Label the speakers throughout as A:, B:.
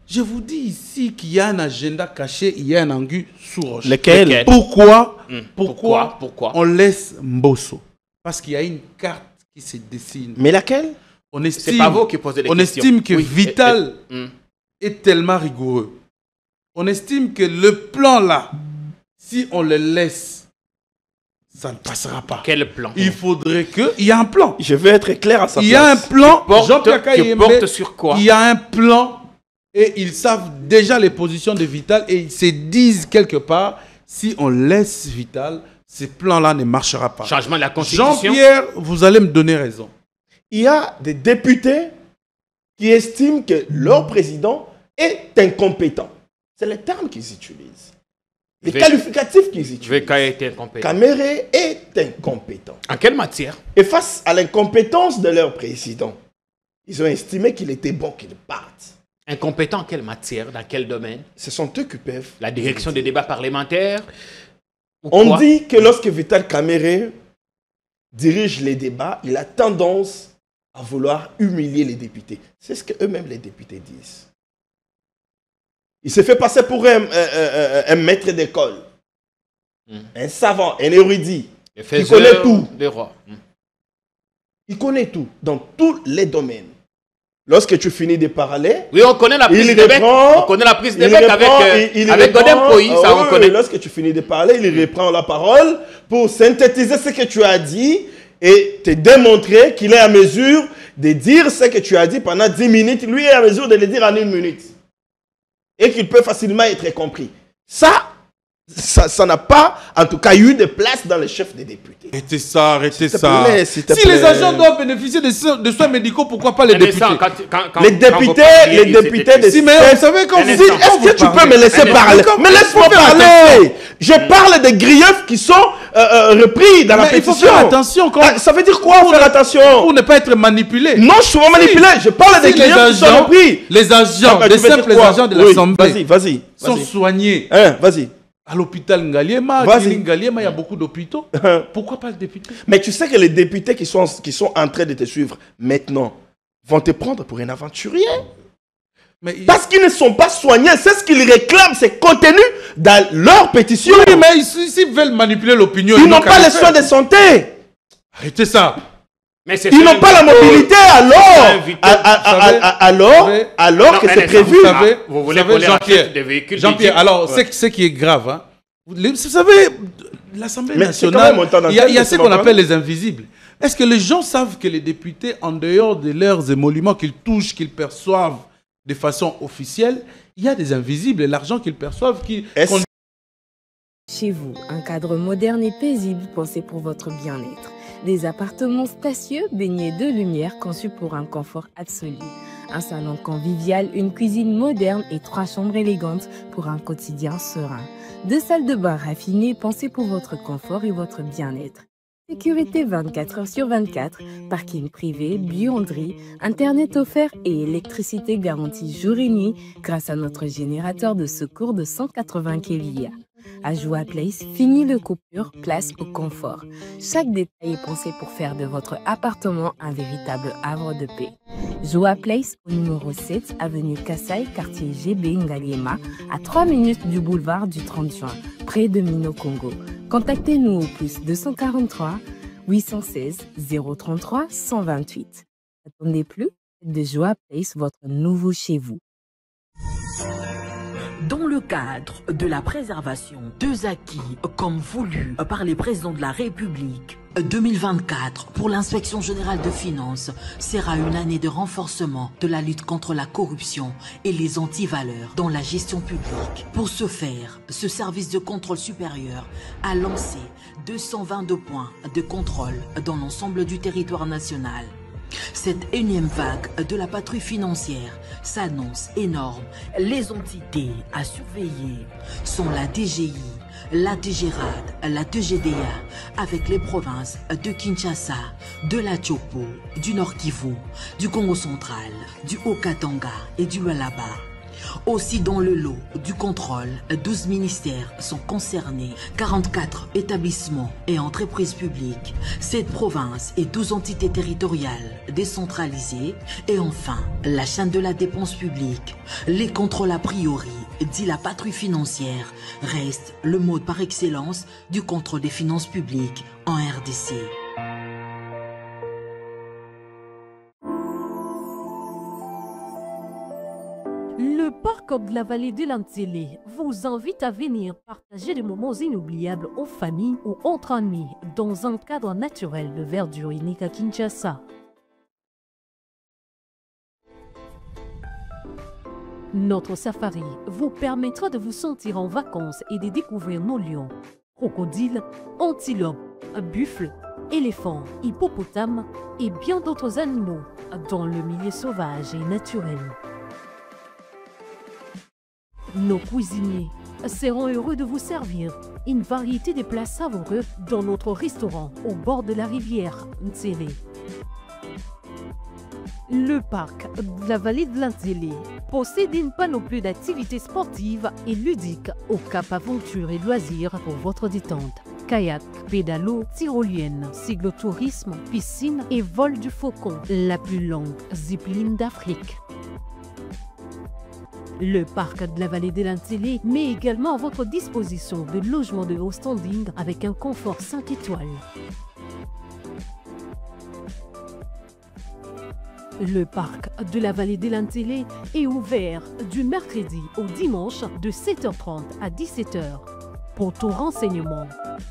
A: Je vous dis ici qu'il y a un agenda caché, il y a un anguille sous roche.
B: Lequel?
A: Pourquoi on laisse Mbosso? Parce qu'il y a une carte qui se dessine.
B: Mais laquelle?
C: C'est pas vous qui posez les questions.
A: On estime que Vital est tellement rigoureux. On estime que le plan là, si on le laisse, ça ne passera pas.
C: Quel plan?
A: Il faudrait que... Il y a un plan.
B: Je vais être clair à sa place.
A: Il y a un plan.
C: Qui porte sur quoi?
A: Il y a un plan et ils savent déjà les positions de Vital et ils se disent quelque part, si on laisse Vital, ce plan-là ne marchera pas.
C: Changement de la Constitution.
A: Jean-Pierre, vous allez me donner raison.
B: Il y a des députés qui estiment que leur président est incompétent. C'est le terme qu'ils utilisent. Les qualificatifs qu'ils utilisent. Kamere est incompétent.
C: En quelle matière?
B: Et face à l'incompétence de leur président, ils ont estimé qu'il était bon qu'il parte.
C: Incompétent en quelle matière? Dans quel domaine?
B: Ce sont eux qui peuvent.
C: La direction des débats parlementaires?
B: On dit que lorsque Vital Kamere dirige les débats, il a tendance à vouloir humilier les députés. C'est ce que eux-mêmes les députés disent. Il se fait passer pour un maître d'école, un savant, un érudit, qui connaît tout. Il connaît tout, dans tous les domaines. Lorsque tu finis de parler,
C: oui, on connaît la prise de bec. On connaît la prise de bec avec Godem Poï, ça on connaît.
B: Lorsque tu finis de parler, il reprend la parole pour synthétiser ce que tu as dit et te démontrer qu'il est à mesure de dire ce que tu as dit pendant 10 minutes. Lui est à mesure de le dire en 1 minute. Et qu'il peut facilement être compris. Ça n'a pas, en tout cas, eu de place dans les chefs des députés.
A: Arrêtez ça, arrêtez ça. Si
B: plaît.
A: Les agents doivent bénéficier de soins médicaux, pourquoi pas les députés?
B: Les députés de...
A: Si, mais vous savez, quand vous dites...
B: Est-ce que tu peux me laisser parler? Mais laisse-moi parler. Je parle des griefs qui sont repris dans la pétition.
A: Il faut faire attention.
B: Ça veut dire quoi, faire attention?
A: Pour ne pas être manipulé.
B: Non, je suis pas manipulé. Je parle des griefs qui sont repris.
A: Les agents, les simples agents de l'Assemblée
B: sont
A: soignés.
B: Vas-y.
A: À l'hôpital Ngaliema, il y a beaucoup d'hôpitaux. Pourquoi pas le député?
B: Mais tu sais que les députés qui sont en train de te suivre maintenant vont te prendre pour un aventurier. Parce qu'ils ne sont pas soignés. C'est ce qu'ils réclament, c'est contenu dans leur pétition.
A: Oui, mais s'ils veulent manipuler l'opinion,
B: ils n'ont pas les soins de santé.
A: Arrêtez ça.
B: Ils n'ont pas la mobilité alors que c'est prévu.
C: Vous voulez qu'on les rachète des véhicules?
A: Jean-Pierre, alors, ce qui est grave, hein, vous savez, l'Assemblée nationale, il y a ce qu'on appelle les invisibles. Est-ce que les gens savent que les députés, en dehors de leurs émoluments qu'ils touchent, qu'ils perçoivent de façon officielle, il y a des invisibles et l'argent qu'ils perçoivent qui...
D: Chez vous, un cadre moderne et paisible pensé pour votre bien-être. Des appartements spacieux baignés de lumière conçus pour un confort absolu. Un salon convivial, une cuisine moderne et 3 chambres élégantes pour un quotidien serein. 2 salles de bain raffinées pensées pour votre confort et votre bien-être. Sécurité 24 heures sur 24, parking privé, buanderie, internet offert et électricité garantie jour et nuit grâce à notre générateur de secours de 180 kVA. À Joa Place, fini le coupure, place au confort. Chaque détail est pensé pour faire de votre appartement un véritable havre de paix. Joa Place, au numéro 7, avenue Kassai, quartier GB Ngaliema, à 3 minutes du boulevard du 30 juin, près de Mino Congo. Contactez-nous au plus 243 816 033 128. N'attendez plus, de Joa Place, votre nouveau chez vous.
E: Dans le cadre de la préservation des acquis comme voulu par les présidents de la République, 2024 pour l'inspection générale de finances sera une année de renforcement de la lutte contre la corruption et les antivaleurs dans la gestion publique. Pour ce faire, ce service de contrôle supérieur a lancé 222 points de contrôle dans l'ensemble du territoire national. Cette énième vague de la patrouille financière s'annonce énorme. Les entités à surveiller sont la DGI, la DGRAD, la DGDA, avec les provinces de Kinshasa, de la Tchopo, du Nord Kivu, du Congo central, du Haut-Katanga et du Lualaba. Aussi dans le lot du contrôle, 12 ministères sont concernés, 44 établissements et entreprises publiques, 7 provinces et 12 entités territoriales décentralisées et enfin la chaîne de la dépense publique. Les contrôles a priori, dit la patrouille financière, restent le mode par excellence du contrôle des finances publiques en RDC.
F: Le parc de la vallée de l'Antélé vous invite à venir partager des moments inoubliables aux familles ou entre amis dans un cadre naturel de verdure unique à Kinshasa. Notre safari vous permettra de vous sentir en vacances et de découvrir nos lions, crocodiles, antilopes, buffles, éléphants, hippopotames et bien d'autres animaux dans le milieu sauvage et naturel. Nos cuisiniers seront heureux de vous servir une variété de plats savoureux dans notre restaurant au bord de la rivière Ntélé. Le parc de la vallée de l'Antélé possède une panoplie d'activités sportives et ludiques au cap aventure et loisirs pour votre détente. Kayak, pédalo, tyrolienne, cyclotourisme, piscine et vol du faucon, la plus longue zipline d'Afrique. Le parc de la vallée de l'Antélé met également à votre disposition de logements de haut standing avec un confort 5 étoiles. Le parc de la vallée de l'Antélé est ouvert du mercredi au dimanche de 7h30 à 17h. Pour tout renseignement,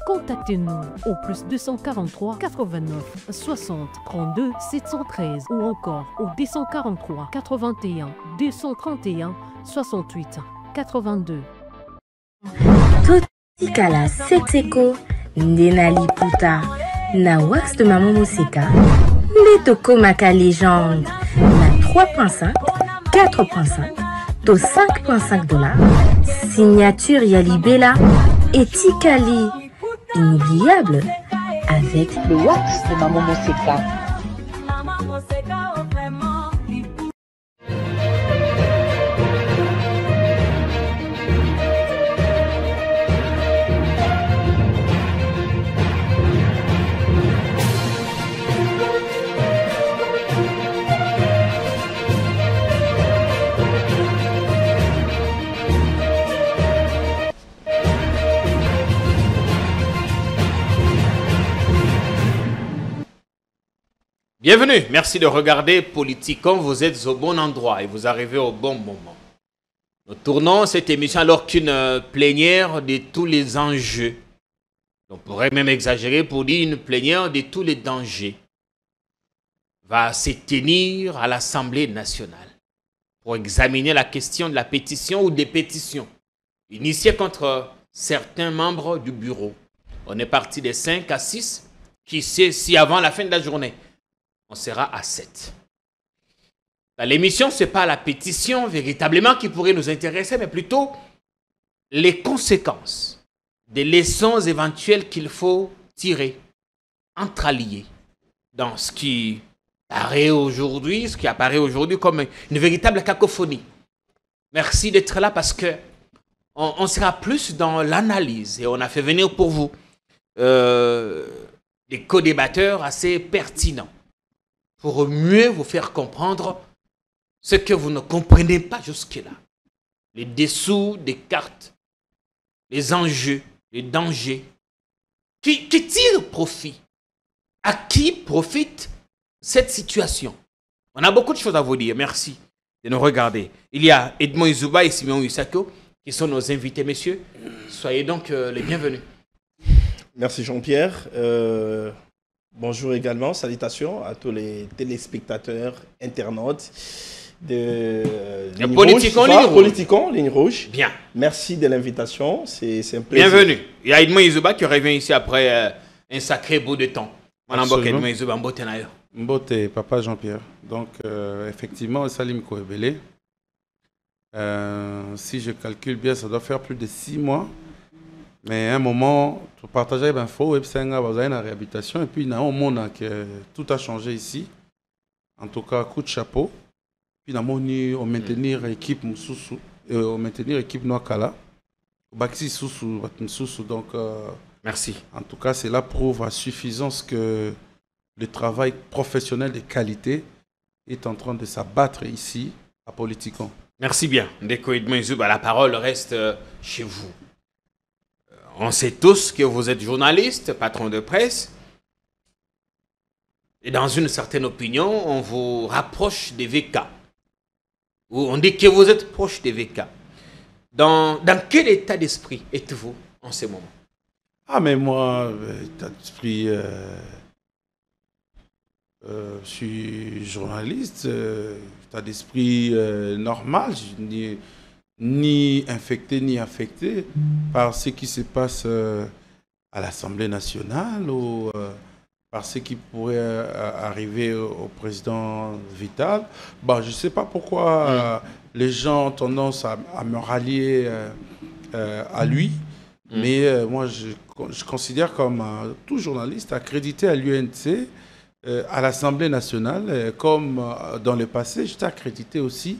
F: contactez-nous au plus 243 89 60 32 713 ou encore au 243 81 231 68 82.
G: Totikala Setseko Ndenali Puta na wax de Maman Moseka Letoko Maka légende na 3.5 4.5 to 5.5 $, signature Yalibela et Tikali inoubliable avec le wax de Maman Moseka.
C: Bienvenue, merci de regarder Politikon, vous êtes au bon endroit et vous arrivez au bon moment. Nous tournons cette émission alors qu'une plénière de tous les enjeux, on pourrait même exagérer pour dire une plénière de tous les dangers, va se tenir à l'Assemblée nationale pour examiner la question de la pétition ou des pétitions initiées contre certains membres du bureau. On est parti de 5 à 6, qui sait si avant la fin de la journée, on sera à 7. L'émission, ce n'est pas la pétition véritablement qui pourrait nous intéresser, mais plutôt les conséquences, des leçons éventuelles qu'il faut tirer, entreallier dans ce qui apparaît aujourd'hui comme une véritable cacophonie. Merci d'être là parce que on sera plus dans l'analyse et on a fait venir pour vous des co-débatteurs assez pertinents pour mieux vous faire comprendre ce que vous ne comprenez pas jusque-là. Les dessous des cartes, les enjeux, les dangers. Qui tire profit? À qui profite cette situation? On a beaucoup de choses à vous dire. Merci de nous regarder. Il y a Edmond Izuba et Simon Usako qui sont nos invités, messieurs. Soyez donc les bienvenus.
B: Merci Jean-Pierre. Bonjour également, salutations à tous les téléspectateurs, internautes de Politikon, Ligne Rouge.
C: Bien.
B: Merci de l'invitation, c'est un plaisir.
C: Bienvenue. Il y a Edmond Izuba qui revient ici après un sacré bout de temps.
A: Mbote, papa Jean-Pierre. Donc, effectivement, Salim Kouebele. Si je calcule bien, ça doit faire plus de 6 mois. Mais à un moment, pour partager l'info, et puis c'est une réhabilitation. Et puis, il y a un moment que tout a changé ici. En tout cas, coup de chapeau. finalement on maintenir l'équipe on maintenir l'équipe Noakala Baxi Soussou donc
C: merci.
A: En tout cas, cela prouve à suffisance que le travail professionnel de qualité est en train de s'abattre ici à Politicon.
C: Merci bien. Ndeko Edmond Zouba, la parole reste chez vous. On sait tous que vous êtes journaliste, patron de presse. Et dans une certaine opinion, on vous rapproche des VK. Ou on dit que vous êtes proche des VK. Dans quel état d'esprit êtes-vous en ce moment?
A: Ah, mais moi, état d'esprit, je suis journaliste, état d'esprit normal, ni infecté ni affecté par ce qui se passe à l'Assemblée nationale ou par ce qui pourrait arriver au président Vital. Bon, je ne sais pas pourquoi les gens ont tendance à me rallier à lui, mais moi je considère comme tout journaliste accrédité à l'UNC, à l'Assemblée nationale, comme dans le passé, j'étais accrédité aussi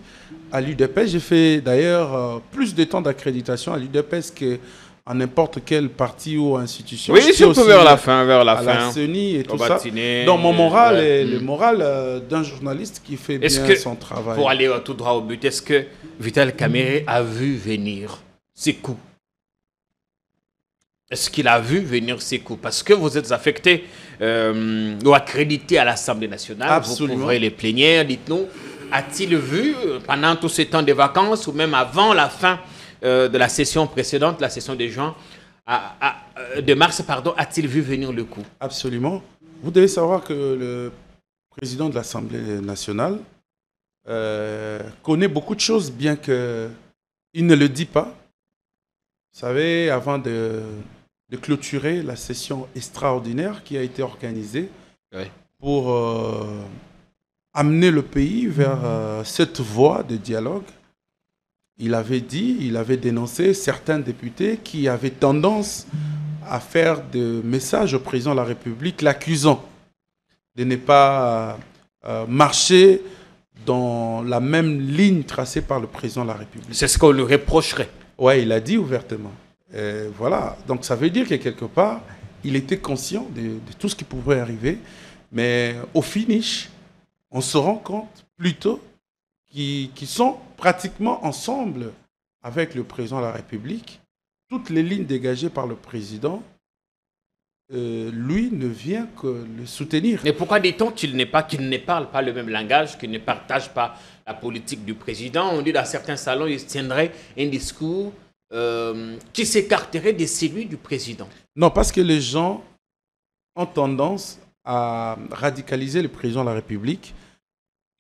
A: à l'UDPS. J'ai fait d'ailleurs plus de temps d'accréditation à l'UDPS qu'à n'importe quel parti ou institution.
C: Oui, surtout vers la fin.
A: La CENI et tout ça. Donc mon moral est le moral d'un journaliste qui fait bien son travail.
C: Pour aller tout droit au but, est-ce que Vital Kamerhe a vu venir ses coups? Est-ce qu'il a vu venir ses coups? Parce que vous êtes affecté ou accrédité à l'Assemblée nationale.
A: Absolument.
C: Vous couvrez les plénières, dites-nous. A-t-il vu, pendant tous ces temps de vacances, ou même avant la fin de la session précédente, la session de mars, pardon, a-t-il vu venir le coup?
A: Absolument. Vous devez savoir que le président de l'Assemblée nationale connaît beaucoup de choses, bien qu'il ne le dit pas. Vous savez, avant de clôturer la session extraordinaire qui a été organisée pour amener le pays vers cette voie de dialogue, il avait dénoncé certains députés qui avaient tendance à faire des messages au président de la République l'accusant de ne pas marcher dans la même ligne tracée par le président de la République.
C: C'est ce qu'on lui reprocherait.
A: Oui, il a dit ouvertement. Voilà, donc ça veut dire que quelque part, il était conscient de tout ce qui pouvait arriver, mais au finish, on se rend compte plutôt qu'ils sont pratiquement ensemble avec le président de la République. Toutes les lignes dégagées par le président, lui ne vient que le soutenir.
C: Mais pourquoi dit-on qu'il ne parle pas le même langage, qu'il ne partage pas la politique du président? On dit dans certains salons, il tiendrait un discours qui s'écarterait de celui du président.
A: Non, parce que les gens ont tendance à radicaliser le président de la République.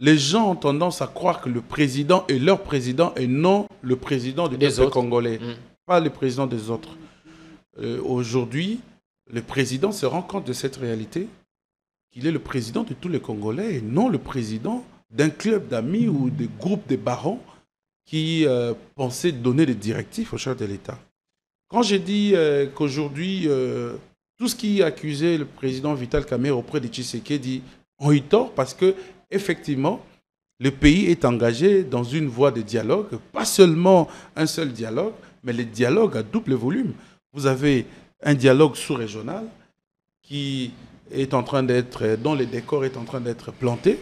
A: Les gens ont tendance à croire que le président est leur président et non le président des autres Congolais, pas le président des autres. Aujourd'hui, le président se rend compte de cette réalité, qu'il est le président de tous les Congolais et non le président d'un club d'amis ou de groupes de barons qui pensaient donner des directives au chef de l'État. Quand j'ai dit qu'aujourd'hui, tout ce qui accusait le président Vital Kamerhe auprès de Tshisekedi ont eu tort parce que effectivement, le pays est engagé dans une voie de dialogue, pas seulement un seul dialogue, mais le dialogue à double volume. Vous avez un dialogue sous-régional qui est en train d'être, dont le décor est en train d'être planté,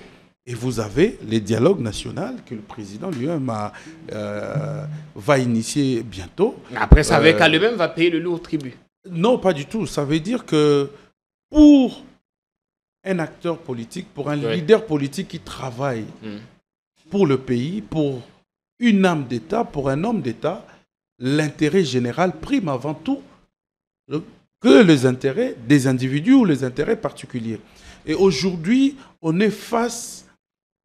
A: et vous avez les dialogues nationaux que le président lui-même va initier bientôt.
C: Après, ça veut qu'à lui-même va payer le lourd tribut.
A: Non, pas du tout. Ça veut dire que pour un acteur politique, pour un leader politique qui travaille pour le pays, pour une âme d'État, pour un homme d'État, l'intérêt général prime avant tout que les intérêts des individus ou les intérêts particuliers. Et aujourd'hui, on est face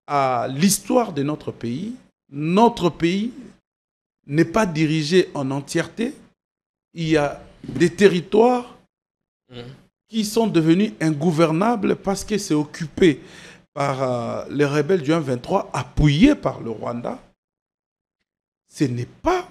A: à l'histoire de notre pays. Notre pays n'est pas dirigé en entièreté. Il y a des territoires qui sont devenus ingouvernables parce que c'est occupé par les rebelles du 1-23, appuyés par le Rwanda. Ce n'est pas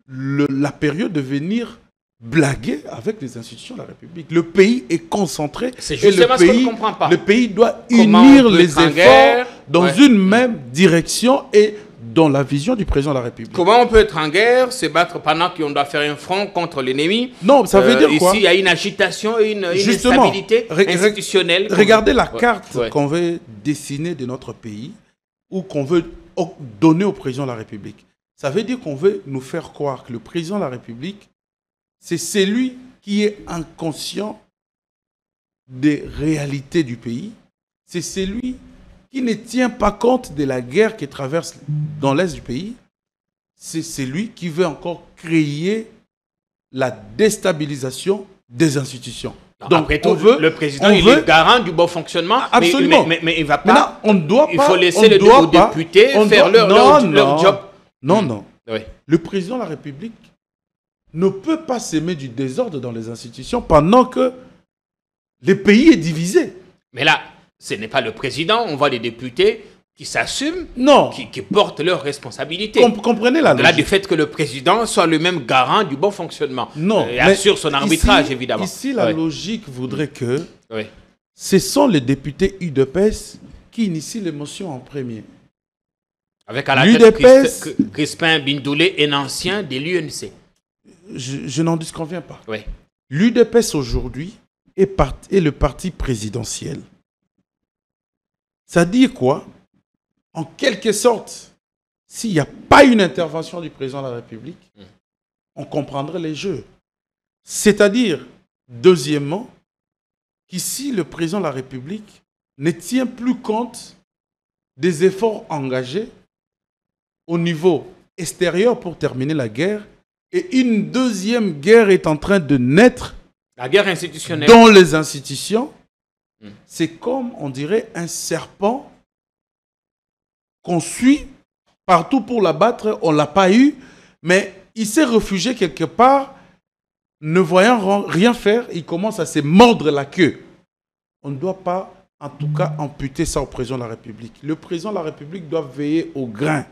A: la période de venir blaguer avec les institutions de la République. Le pays est concentré.
C: C'est justement ce qu'on ne comprend pas.
A: Le pays doit unir les efforts dans une même direction et dans la vision du président de la République.
C: Comment on peut être en guerre, se battre pendant qu'on doit faire un front contre l'ennemi?
A: Non, ça veut dire quoi?
C: Ici, il y a une agitation et une instabilité institutionnelle.
A: Regardez la carte qu'on veut dessiner de notre pays ou qu'on veut donner au président de la République. Ça veut dire qu'on veut nous faire croire que le président de la République, c'est celui qui est inconscient des réalités du pays. C'est celui qui ne tient pas compte de la guerre qui traverse dans l'est du pays. C'est celui qui veut encore créer la déstabilisation des institutions.
C: Donc, après tout, le président il est garant du bon fonctionnement.
A: Absolument.
C: Mais il ne va pas.
A: Il
C: faut laisser les députés faire leur job.
A: Non. Oui. Le président de la République ne peut pas s'aimer du désordre dans les institutions pendant que le pays est divisé.
C: Mais là, ce n'est pas le président. On voit les députés qui s'assument, qui portent leurs responsabilités.
A: Comprenez la logique.
C: Au-delà du fait que le président soit le même garant du bon fonctionnement.
A: Non.
C: Et assure son arbitrage, évidemment.
A: Ici, la logique voudrait que ce sont les députés UDPS qui initient les motions en premier.
C: Avec à la tête Crispin Bindoulé, un ancien de l'UNC.
A: Je n'en disconviens pas.
C: Oui.
A: L'UDPS aujourd'hui est le parti présidentiel. Ça dit quoi? En quelque sorte, s'il n'y a pas une intervention du président de la République, on comprendrait les jeux. C'est-à-dire, deuxièmement, qu'ici, le président de la République ne tient plus compte des efforts engagés au niveau extérieur pour terminer la guerre. Et une deuxième guerre est en train de naître.
C: La guerre institutionnelle.
A: Dans les institutions. C'est comme, on dirait, un serpent qu'on suit partout pour l'abattre. On ne l'a pas eu, mais il s'est réfugié quelque part. Ne voyant rien faire, il commence à se mordre la queue. On ne doit pas, en tout cas, amputer ça au président de la République. Le président de la République doit veiller au grain.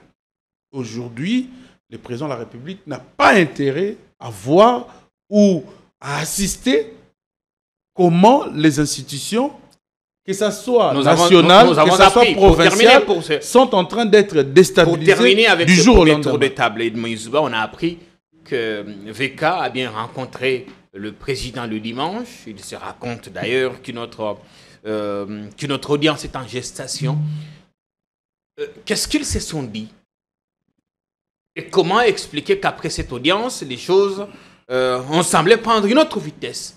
A: Aujourd'hui, le président de la République n'a pas intérêt à voir ou à assister comment les institutions, que ce soit nationales, que ce soit provinciales, sont en train d'être déstabilisées. Pour terminer avec du jour au lendemain.
C: Tour de table, Edmond Yzouba, on a appris que VK a bien rencontré le président le dimanche. Il se raconte d'ailleurs qu'une autre audience est en gestation. Qu'est-ce qu'ils se sont dit? Et comment expliquer qu'après cette audience, les choses ont semblé prendre une autre vitesse?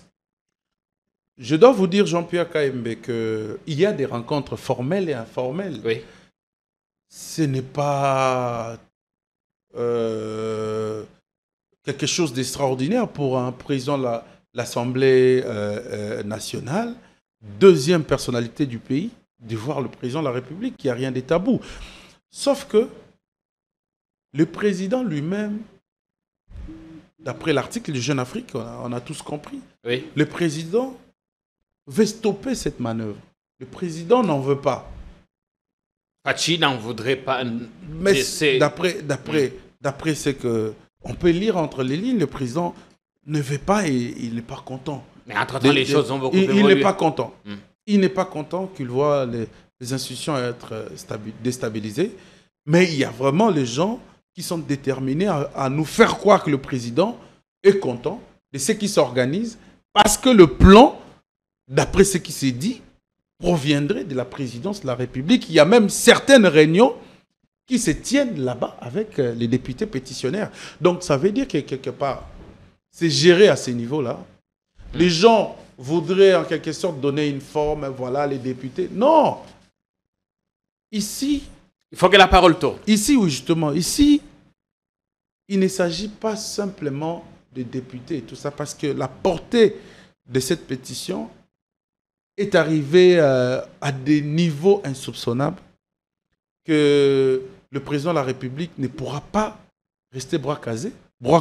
A: Je dois vous dire, Jean-Pierre Kaembe, qu'il y a des rencontres formelles et informelles.
C: Oui.
A: Ce n'est pas quelque chose d'extraordinaire pour un président de l'Assemblée nationale, deuxième personnalité du pays, de voir le président de la République, il n'y a rien de tabou. Sauf que le président lui-même, d'après l'article du Jeune Afrique, on a tous compris, le président veut stopper cette manœuvre. Le président n'en veut pas.
C: Fachi n'en voudrait pas.
A: Mais d'après ce qu'on peut lire entre les lignes, le président ne veut pas et il n'est pas content.
C: Mais entre-temps, les choses ont beaucoup évolué.
A: Il n'est pas content. Il n'est pas content qu'il voit les institutions être déstabilisées. Mais il y a vraiment les gens qui sont déterminés à nous faire croire que le président est content de ce qui s'organise parce que le plan, d'après ce qui s'est dit, proviendrait de la présidence de la République. Il y a même certaines réunions qui se tiennent là-bas avec les députés pétitionnaires. Donc ça veut dire que quelque part, c'est géré à ce niveau-là. Les gens voudraient en quelque sorte donner une forme, voilà les députés. Non! Ici,
C: il faut que la parole tourne.
A: Ici, oui, justement. Ici, il ne s'agit pas simplement de députés et tout ça, parce que la portée de cette pétition est arrivée à des niveaux insoupçonnables que le président de la République ne pourra pas rester bras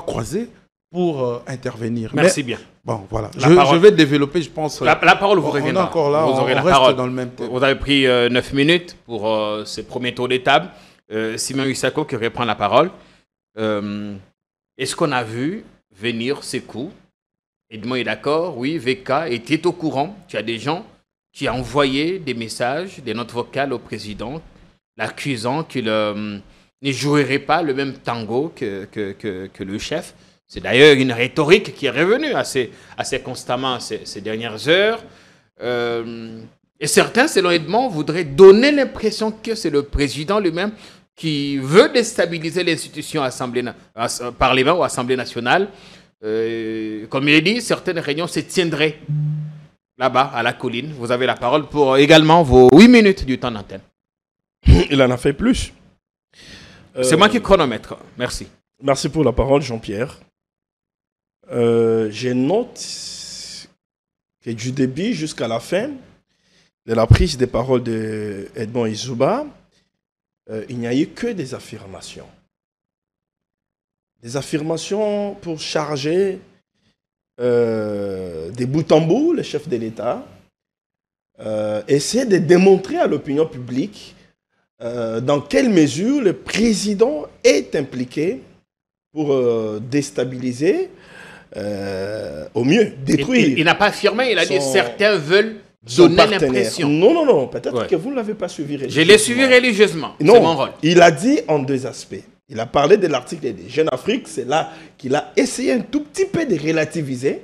A: croisés pour intervenir.
C: Merci bien.
A: Bon, voilà. Je vais développer, je pense.
C: La parole vous reviendra.
A: On est encore là,
C: vous aurez la
A: reste
C: parole.
A: Dans le même thème.
C: Vous avez pris 9 minutes pour ce premier tour des tables. Simon Issako qui reprend la parole. Est-ce qu'on a vu venir ces coups? Edmond est d'accord, oui, VK était au courant. Tu as des gens qui ont envoyé des messages, des notes vocales au président l'accusant qu'il ne jouerait pas le même tango que le chef. C'est d'ailleurs une rhétorique qui est revenue assez constamment ces dernières heures. Et certains, selon Edmond, voudraient donner l'impression que c'est le président lui-même qui veut déstabiliser l'institution Parlement ou Assemblée nationale. Comme il est dit, certaines réunions se tiendraient là-bas, à la colline. Vous avez la parole pour également vos 8 minutes du temps d'antenne.
B: Il en a fait plus.
C: C'est moi qui chronomètre. Merci.
B: Merci pour la parole, Jean-Pierre. Je note que du début jusqu'à la fin de la prise des paroles de Edmond Izouba, il n'y a eu que des affirmations. Des affirmations pour charger des bouts en bout le chef de l'État, essayer de démontrer à l'opinion publique dans quelle mesure le président est impliqué pour déstabiliser, au mieux, détruire.
C: Il n'a pas affirmé, il a dit certains veulent donner l'impression.
B: Non, peut-être que vous ne l'avez pas suivi religieusement.
C: Je l'ai suivi religieusement, c'est mon rôle.
B: Il a dit en 2 aspects. Il a parlé de l'article des Jeunes Afrique, c'est là qu'il a essayé un tout petit peu de relativiser.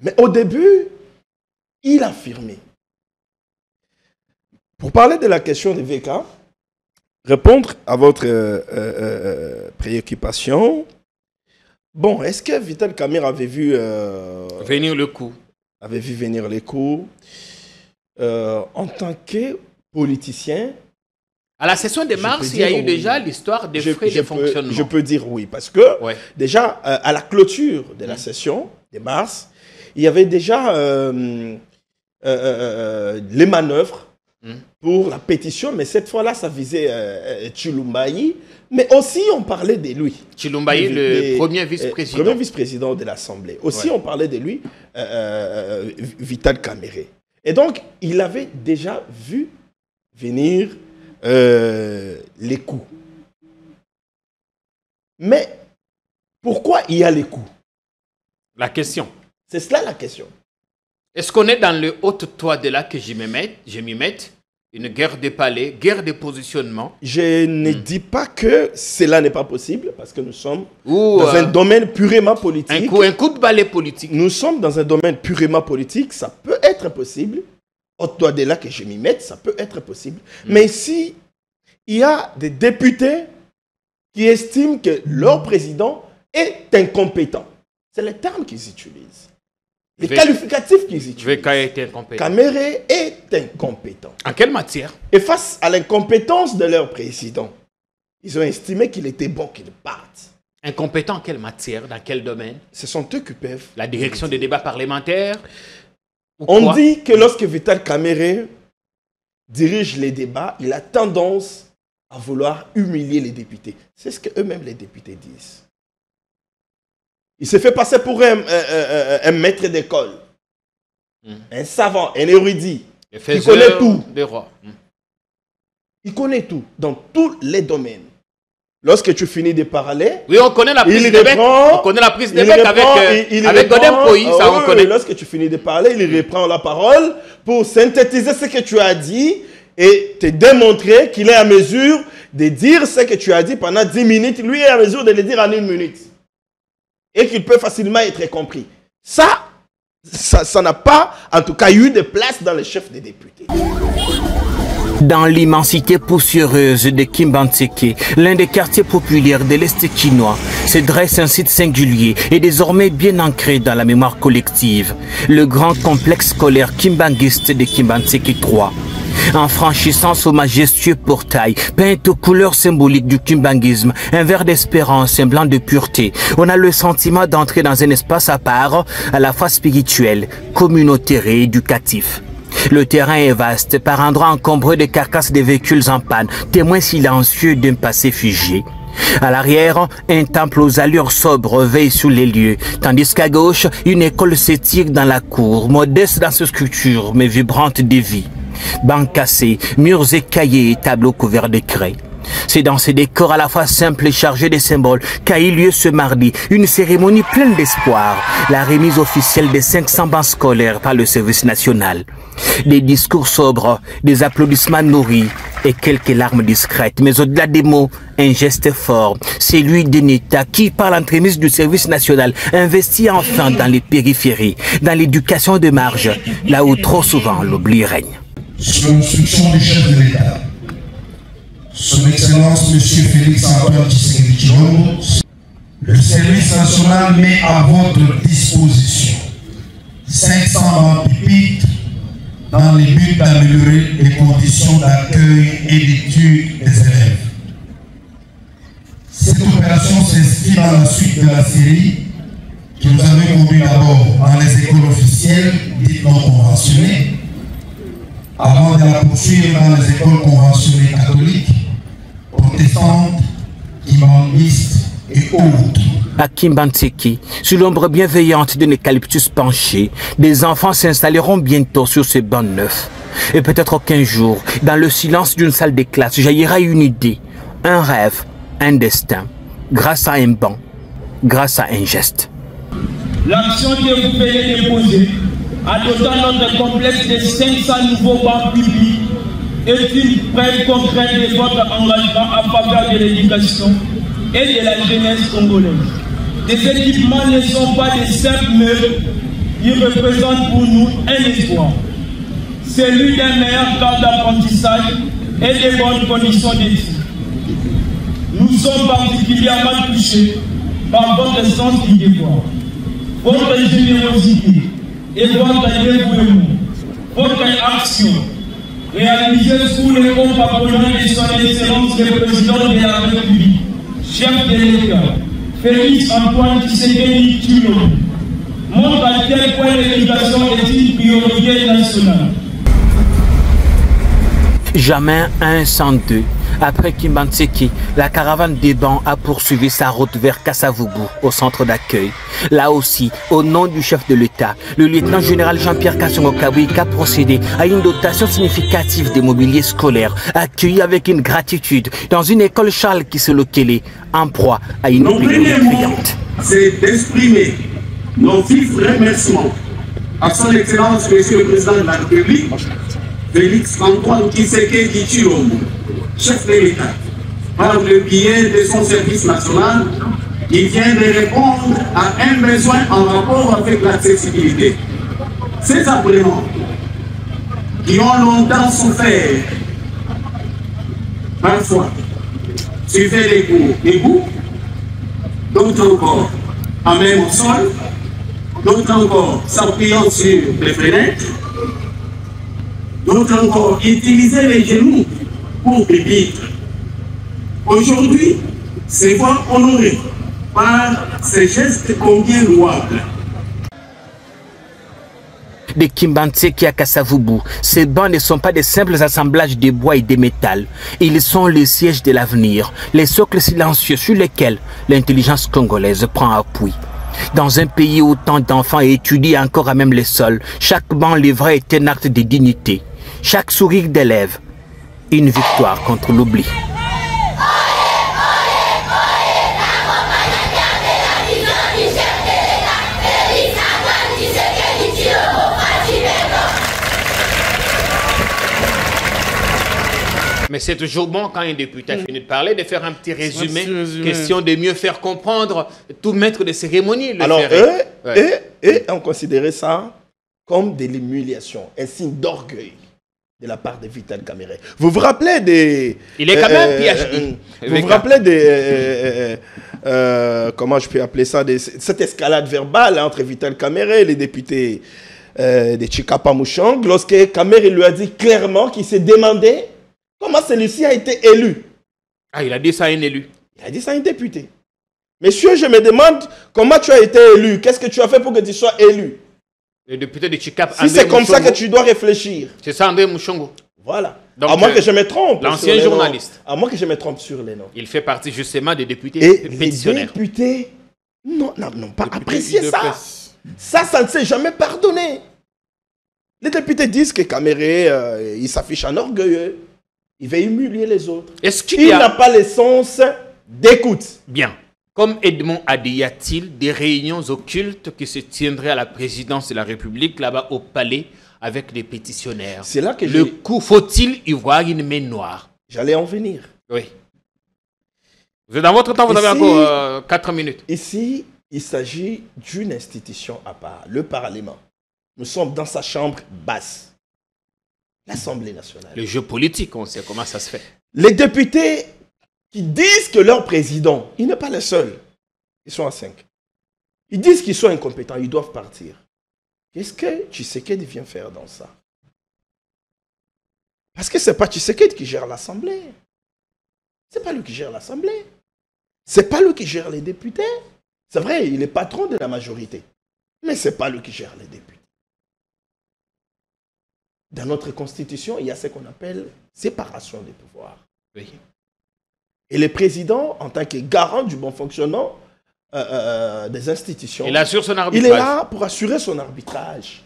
B: Mais au début, il a affirmé. Pour parler de la question des VK, répondre à votre préoccupation, bon, est-ce que Vital Kamerhe avait vu...
C: venir le coup.
B: Avait vu venir les coups. En tant que politicien...
C: À la session de mars, il y a eu déjà l'histoire des frais de fonctionnement.
B: Je peux dire oui, parce que déjà, à la clôture de la session de mars, il y avait déjà les manœuvres pour la pétition, mais cette fois-là, ça visait Tshilumbayi, mais aussi on parlait de lui.
C: Tshilumbayi, le premier vice-président.
B: Premier vice-président de l'Assemblée. Aussi, on parlait de lui, Vital Kamerhe. Et donc, il avait déjà vu venir les coups. Mais pourquoi il y a les coups?
C: La question.
B: C'est cela la question.
C: Est-ce qu'on est dans le haut toit de là que je m'y mette une guerre des palais, guerre des positionnements?
B: Je ne dis pas que cela n'est pas possible, parce que nous sommes dans un domaine purement politique.
C: Un coup de balai politique.
B: Nous sommes dans un domaine purement politique, ça peut être possible. Au toit de là que je m'y mette, ça peut être possible. Mais si il y a des députés qui estiment que leur président est incompétent, c'est le terme qu'ils utilisent. Les qualificatifs qu'ils utilisent.
C: VK est incompétent.
B: Kamerhe est incompétent.
C: En quelle matière?
B: Et face à l'incompétence de leur président, ils ont estimé qu'il était bon qu'il parte.
C: Incompétent en quelle matière? Dans quel domaine?
B: Ce sont eux qui peuvent.
C: La direction des débats parlementaires?
B: On dit que lorsque Vital Kamerhe dirige les débats, il a tendance à vouloir humilier les députés. C'est ce que eux-mêmes les députés disent. Il se fait passer pour un maître d'école, un savant, un érudit, qui connaît tout. Il connaît tout, dans tous les domaines. Lorsque tu finis de parler,
C: oui, on connaît la prise de bec. On connaît la prise de bec avec Godem Poyi, ça on connaît.
B: Lorsque tu finis de parler, il reprend la parole pour synthétiser ce que tu as dit et te démontrer qu'il est à mesure de dire ce que tu as dit pendant 10 minutes. Lui est à mesure de le dire en 1 minute. Et qu'il peut facilement être compris. Ça n'a pas, en tout cas, eu de place dans le chef des députés.
H: Dans l'immensité poussiéreuse de Kimbantseke, l'un des quartiers populaires de l'Est chinois, se dresse un site singulier et désormais bien ancré dans la mémoire collective, le grand complexe scolaire kimbanguiste de Kimbantseke 3. En franchissant ce majestueux portail, peint aux couleurs symboliques du kimbanguisme, un vert d'espérance, un blanc de pureté, on a le sentiment d'entrer dans un espace à part, à la fois spirituel, communautaire et éducatif. Le terrain est vaste, par endroits encombré de carcasses de véhicules en panne, témoins silencieux d'un passé figé. À l'arrière, un temple aux allures sobres veille sur les lieux, tandis qu'à gauche, une école s'étire dans la cour, modeste dans ses sculptures, mais vibrante de vie. Bancs cassés, murs écaillés et tableaux couverts de craie. C'est dans ces décors à la fois simples et chargés de symboles qu'a eu lieu ce mardi une cérémonie pleine d'espoir, la remise officielle des 500 bancs scolaires par le service national. Des discours sobres, des applaudissements nourris et quelques larmes discrètes. Mais au-delà des mots, un geste fort, celui d'un État qui, par l'entremise du service national, investit enfin dans les périphéries, dans l'éducation de marge, là où trop souvent l'oubli règne.
I: Sous l'instruction du chef de l'État, Son Excellence M. Félix Antoine Tshisekedi Tshilombo, le service national met à votre disposition 500 bancs pupitres dans le but d'améliorer les conditions d'accueil et d'études des élèves. Cette opération s'inscrit dans la suite de la série que nous avons conduite d'abord dans les écoles officielles dites non conventionnées, avant de la poursuivre dans les écoles conventionnées catholiques, protestantes, islamistes et autres.
H: À Kimbantseke, sous l'ombre bienveillante d'un eucalyptus penché, des enfants s'installeront bientôt sur ces bancs neufs. Et peut-être qu'un jour, dans le silence d'une salle de classe, jaillira une idée, un rêve, un destin, grâce à un banc, grâce à un geste.
J: L'action que vous venez déposer, adoptant notre complexe de 500 nouveaux bancs publics, est une preuve concrète de votre engagement en faveur de l'éducation et de la jeunesse congolaise. Ces équipements ne sont pas des simples meubles, ils représentent pour nous un espoir, celui d'un meilleur cadre d'apprentissage et de bonnes conditions d'études. Nous sommes particulièrement touchés par votre sens du devoir, votre générosité et votre dévouement, votre action réalisée sous le haut patronat de son Excellence le Président de la République, chef de l'État, Félix Antoine Tshisekedi Tshilombo, montre à quel point l'éducation est une priorité nationale.
H: Jamais un sans deux. Après Kimbantseke, la caravane des bancs a poursuivi sa route vers Kasavubu, au centre d'accueil. Là aussi, au nom du chef de l'État, le lieutenant-général Jean-Pierre Kassongo-Kabwika a procédé à une dotation significative des mobiliers scolaires, accueillis avec une gratitude dans une école Charles qui se localisait en proie à une opinion criante.
K: C'est d'exprimer nos vifs remerciements à son Excellence, Monsieur le Président de la République, Félix Antoine Tshisekedi Tshilombo, chef de l'État, par le biais de son service national, qui vient de répondre à un besoin en rapport avec l'accessibilité. Ces apprenants qui ont longtemps souffert, parfois, suivaient les cours debout, d'autres encore à même au sol, d'autres encore s'appuyant sur les fenêtres, d'autres encore utilisaient les genoux pour pupitre. Aujourd'hui, se voient honorés par ces gestes combien louables.
H: De Kimbantseke à Kasavubu, ces bancs ne sont pas de simples assemblages de bois et de métal. Ils sont les sièges de l'avenir, les socles silencieux sur lesquels l'intelligence congolaise prend appui. Dans un pays où tant d'enfants étudient encore à même les sols, chaque banc livré est un acte de dignité. Chaque sourire d'élève, une victoire contre l'oubli.
C: Mais c'est toujours bon quand un député a fini de parler, de faire un petit résumé, question de mieux faire comprendre, tout maître de cérémonie.
B: Alors, on considérait ça comme de l'humiliation, un signe d'orgueil de la part de Vital Kamerhe. Vous vous rappelez des...
C: Il est quand même PhD.
B: Vous vous rappelez des... comment je peux appeler ça, cette escalade verbale entre Vital Kamerhe et les députés de Tshikapa Mouchang, lorsque Kamerhe lui a dit clairement qu'il s'est demandé comment celui-ci a été élu.
C: Ah, il a dit ça à un élu.
B: Il a dit ça à un député. Monsieur, je me demande comment tu as été élu. Qu'est-ce que tu as fait pour que tu sois élu?
C: Le député de Tshikapa.
B: Si c'est comme ça que tu dois réfléchir.
C: C'est ça, André Mouchongo.
B: Voilà. Donc, à moins que je me trompe.
C: L'ancien journaliste.
B: À moins que je me trompe sur les noms.
C: Il fait partie justement des députés
B: pétitionnaires. Les députés n'ont pas apprécié ça. Ça ne s'est jamais pardonné. Les députés disent que Kamerhe, il s'affiche en orgueilleux. il va humilier les autres.
C: Il
B: n'a pas l'essence d'écoute.
C: Bien. Comme Edmond a dit, y a-t-il des réunions occultes qui se tiendraient à la présidence de la République, là-bas au palais, avec des pétitionnaires?
B: C'est là que
C: le coup, faut-il y voir une main noire?
B: J'allais en venir.
C: Oui. Dans votre temps, vous avez encore 4 minutes.
B: Ici, il s'agit d'une institution à part, le Parlement. Nous sommes dans sa chambre basse, l'Assemblée nationale.
C: Le jeu politique, on sait comment ça se fait.
B: Les députés qui disent que leur président, il n'est pas le seul, ils sont à 5. Ils disent qu'ils sont incompétents, ils doivent partir. Qu'est-ce que Tshisekedi vient faire dans ça? Parce que ce n'est pas Tshisekedi qui gère l'Assemblée. Ce n'est pas lui qui gère l'Assemblée. Ce n'est pas lui qui gère les députés. C'est vrai, il est patron de la majorité. Mais ce n'est pas lui qui gère les députés. Dans notre constitution, il y a ce qu'on appelle séparation des pouvoirs.
C: Oui.
B: Et le président, en tant que garant du bon fonctionnement des institutions,
C: il assure son arbitrage.
B: Il est là pour assurer son arbitrage.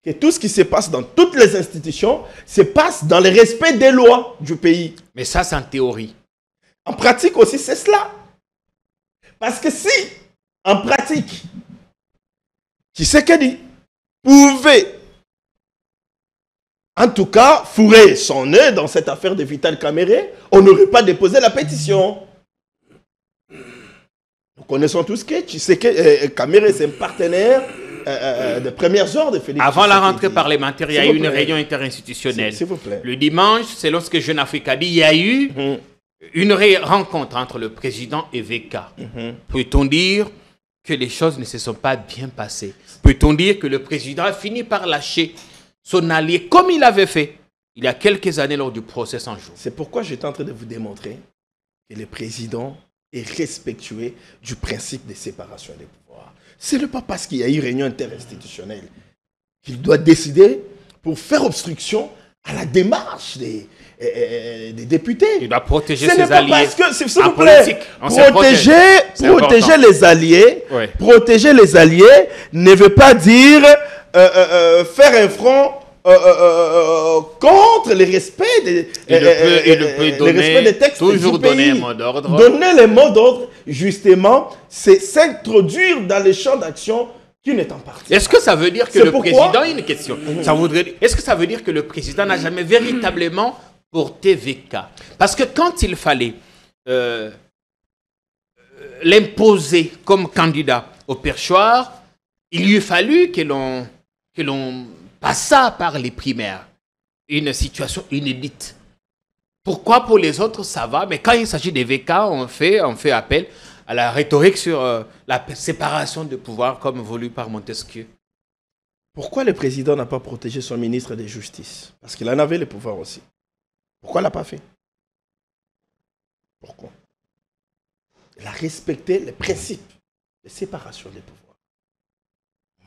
B: Que tout ce qui se passe dans toutes les institutions se passe dans le respect des lois du pays.
C: Mais ça, c'est en théorie.
B: En pratique aussi, c'est cela. Parce que si, en pratique, Tshisekedi pouvait, en tout cas, fourrer son nez dans cette affaire de Vital Kamerhe, on n'aurait pas déposé la pétition. Nous connaissons tous que Tshisekedi, Kamerhe, c'est un partenaire de premières heures de Félix.
C: Avant la rentrée parlementaire, il y a eu une réunion interinstitutionnelle.
B: S'il vous plaît.
C: Le dimanche, c'est lorsque Jeune Afrique a dit, il y a eu une rencontre entre le président et VK. Peut-on dire que les choses ne se sont pas bien passées? Peut-on dire que le président a fini par lâcher son allié comme il avait fait il y a quelques années lors du procès 100 jours?
B: C'est pourquoi j'étais en train de vous démontrer que le président est respectueux du principe de séparation des pouvoirs. Ce n'est pas parce qu'il y a eu réunion interinstitutionnelle qu'il doit décider pour faire obstruction à la démarche des députés.
C: Il doit protéger ses alliés.
B: Parce que, s'il vous plaît, protéger les alliés, protéger les alliés ne veut pas dire faire un front contre le respect des textes
C: toujours
B: du pays.
C: Donner un mot d'ordre.
B: Donner les mots d'ordre, justement, c'est s'introduire dans les champs d'action qui n'est en partie.
C: Est-ce que ça veut dire que le président... Une question. Est-ce que ça veut dire que le président n'a jamais véritablement porté VK? Parce que quand il fallait l'imposer comme candidat au perchoir, il lui a fallu que l'on passât par les primaires. Une situation inédite. Pourquoi pour les autres ça va, mais quand il s'agit des VK, on fait appel à la rhétorique sur la séparation de pouvoir comme voulu par Montesquieu?
B: Pourquoi le président n'a pas protégé son ministre de Justice? Parce qu'il en avait le pouvoir aussi. Pourquoi il ne l'a pas fait? Pourquoi? Il a respecté les principes de séparation des pouvoirs.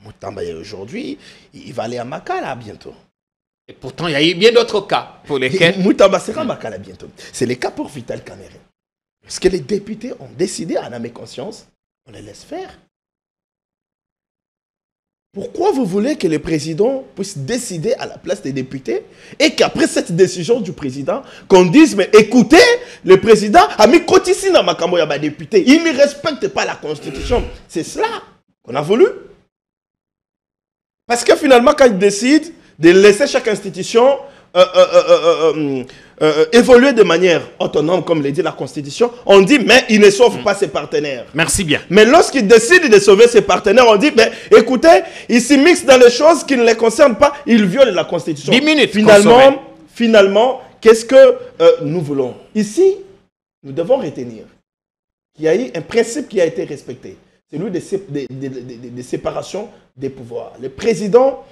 B: Moutamba aujourd'hui, il va aller à Makala bientôt.
C: Et pourtant, il y a eu bien d'autres cas pour lesquels...
B: Moutamba sera à Makala bientôt. C'est le cas pour Vital Kamerhe. Parce que les députés ont décidé, en âme et conscience, on les laisse faire. Pourquoi vous voulez que le président puisse décider à la place des députés et qu'après cette décision du président, qu'on dise, mais écoutez, le président a mis Kotisi dans Makambo Yaba député. Il ne respecte pas la Constitution. C'est cela qu'on a voulu. Parce que finalement, quand il décide de laisser chaque institution évoluer de manière autonome, comme le dit la Constitution, on dit, mais il ne sauve pas ses partenaires.
C: Merci bien.
B: Mais lorsqu'il décide de sauver ses partenaires, on dit, mais écoutez, il s'y mixe dans les choses qui ne les concernent pas, il viole la Constitution.
C: 10 minutes.
B: Finalement, qu'est-ce que nous voulons? Ici, nous devons retenir qu'il y a eu un principe qui a été respecté. C'est celui de séparation des pouvoirs. Le président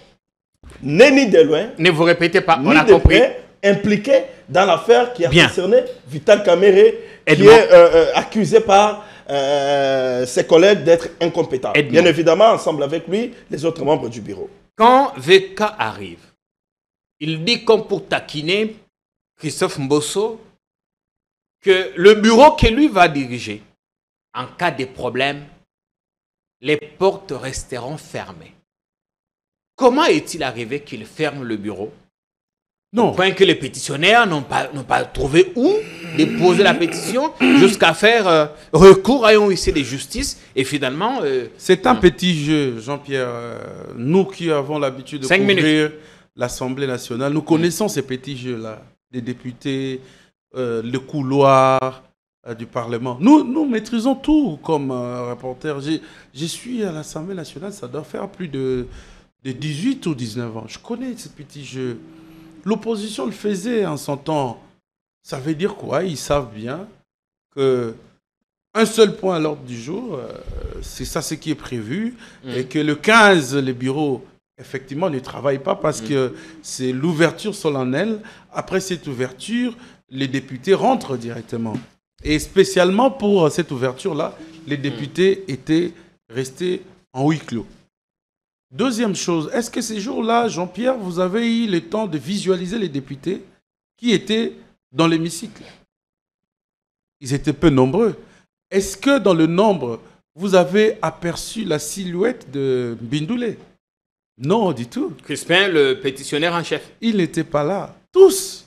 B: n'est ni de loin,
C: ne vous répétez pas, on
B: ni
C: a
B: de
C: compris.
B: près, impliqué dans l'affaire qui a concerné Vital Kamerhe, qui
C: Edmond.
B: est accusé par ses collègues d'être incompétents. Bien évidemment, ensemble avec lui, les autres membres du bureau.
C: Quand VK arrive, il dit comme pour taquiner Christophe Mbosso que le bureau que lui va diriger, en cas de problème, les portes resteront fermées. Comment est-il arrivé qu'il ferme le bureau Non. Au point que les pétitionnaires n'ont pas trouvé où déposer la pétition jusqu'à faire recours à un huissier de justice. Et finalement...
A: c'est un petit jeu, Jean-Pierre. Nous qui avons l'habitude de couvrir l'Assemblée nationale, nous connaissons ces petits jeux-là. Des députés, le couloir du Parlement. Nous maîtrisons tout comme reporter. Je suis à l'Assemblée nationale, ça doit faire plus de 18 ou 19 ans. Je connais ces petits jeux. L'opposition le faisait en son temps. Ça veut dire quoi? Ils savent bien qu'un seul point à l'ordre du jour, c'est ça ce qui est prévu, et que le 15, les bureaux, effectivement, ne travaillent pas parce que c'est l'ouverture solennelle. Après cette ouverture, les députés rentrent directement. Et spécialement pour cette ouverture-là, les députés étaient restés en huis clos. Deuxième chose, est-ce que ces jours-là, Jean-Pierre, vous avez eu le temps de visualiser les députés qui étaient dans l'hémicycle? Ils étaient peu nombreux. Est-ce que dans le nombre, vous avez aperçu la silhouette de Bindoulé? Non, du tout.
C: Crispin, le pétitionnaire en chef.
A: Il n'était pas là. Tous